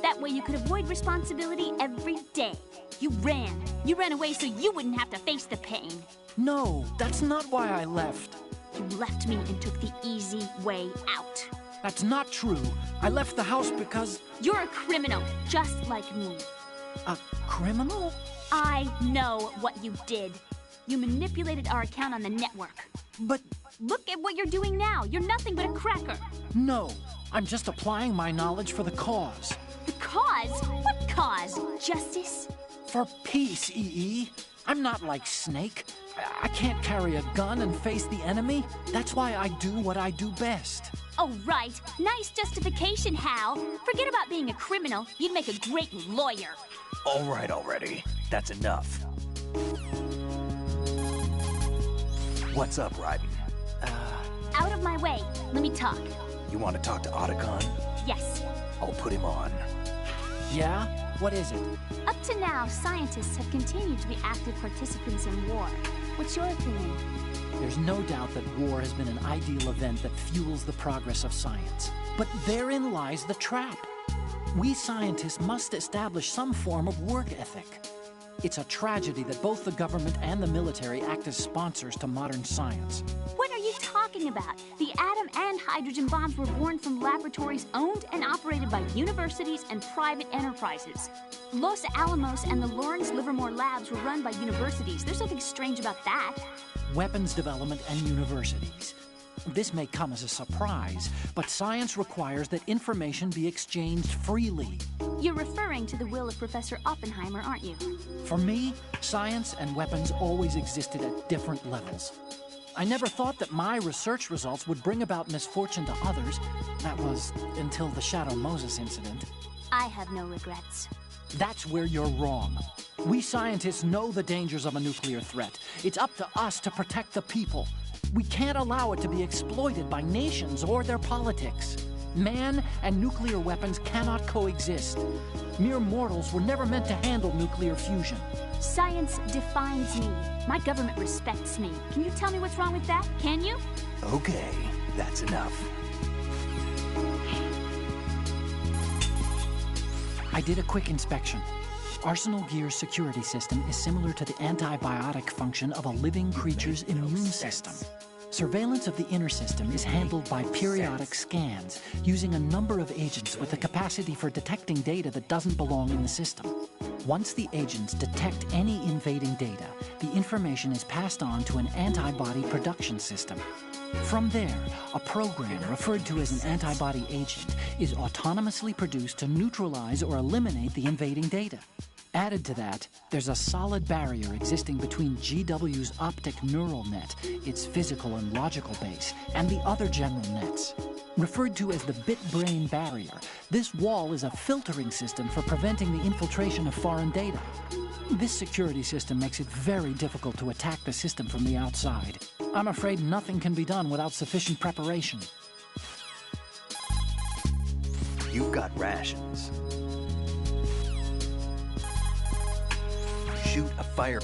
That way you could avoid responsibility every day. You ran. You ran away so you wouldn't have to face the pain. No, that's not why I left. You left me and took the easy way out. That's not true. I left the house because... You're a criminal, just like me. A criminal? I know what you did. You manipulated our account on the network. But Look at what you're doing now. You're nothing but a cracker. No, I'm just applying my knowledge for the cause. The cause? What cause? Justice? For peace, EE. I'm not like Snake. I can't carry a gun and face the enemy. That's why I do what I do best. Oh, right. Nice justification, Hal. Forget about being a criminal. You'd make a great lawyer. All right already. That's enough. What's up, Raiden? Out of my way. Let me talk. You want to talk to Otacon? Yes. I'll put him on. Yeah? What is it? Up to now, scientists have continued to be active participants in war. What's your opinion? There's no doubt that war has been an ideal event that fuels the progress of science. But therein lies the trap. We scientists must establish some form of work ethic. It's a tragedy that both the government and the military act as sponsors to modern science. What are you talking about? The atom and hydrogen bombs were born from laboratories owned and operated by universities and private enterprises. Los Alamos and the Lawrence Livermore labs were run by universities. There's nothing strange about that. Weapons development and universities. This may come as a surprise, but science requires that information be exchanged freely. You're referring to the will of Professor Oppenheimer, aren't you? For me, science and weapons always existed at different levels. I never thought that my research results would bring about misfortune to others. That was until the Shadow Moses incident. I have no regrets. That's where you're wrong. We scientists know the dangers of a nuclear threat. It's up to us to protect the people. We can't allow it to be exploited by nations or their politics. Man and nuclear weapons cannot coexist. Mere mortals were never meant to handle nuclear fusion. Science defines me. My government respects me. Can you tell me what's wrong with that? Can you? Okay, that's enough. I did a quick inspection. Arsenal Gear's security system is similar to the antibiotic function of a living creature's immune system. Surveillance of the inner system is handled by periodic scans, using a number of agents with the capacity for detecting data that doesn't belong in the system. Once the agents detect any invading data, the information is passed on to an antibody production system. From there, a program referred to as an antibody agent is autonomously produced to neutralize or eliminate the invading data. Added to that, there's a solid barrier existing between GW's optic neural net, its physical and logical base, and the other general nets. Referred to as the bit-brain barrier, this wall is a filtering system for preventing the infiltration of foreign data. This security system makes it very difficult to attack the system from the outside. I'm afraid nothing can be done without sufficient preparation. You've got rations. Shoot a fire.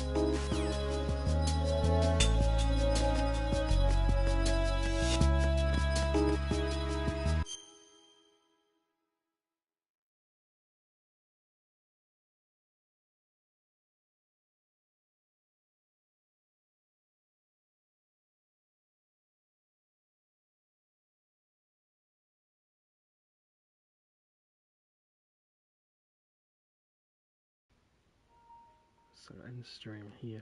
So end stream here.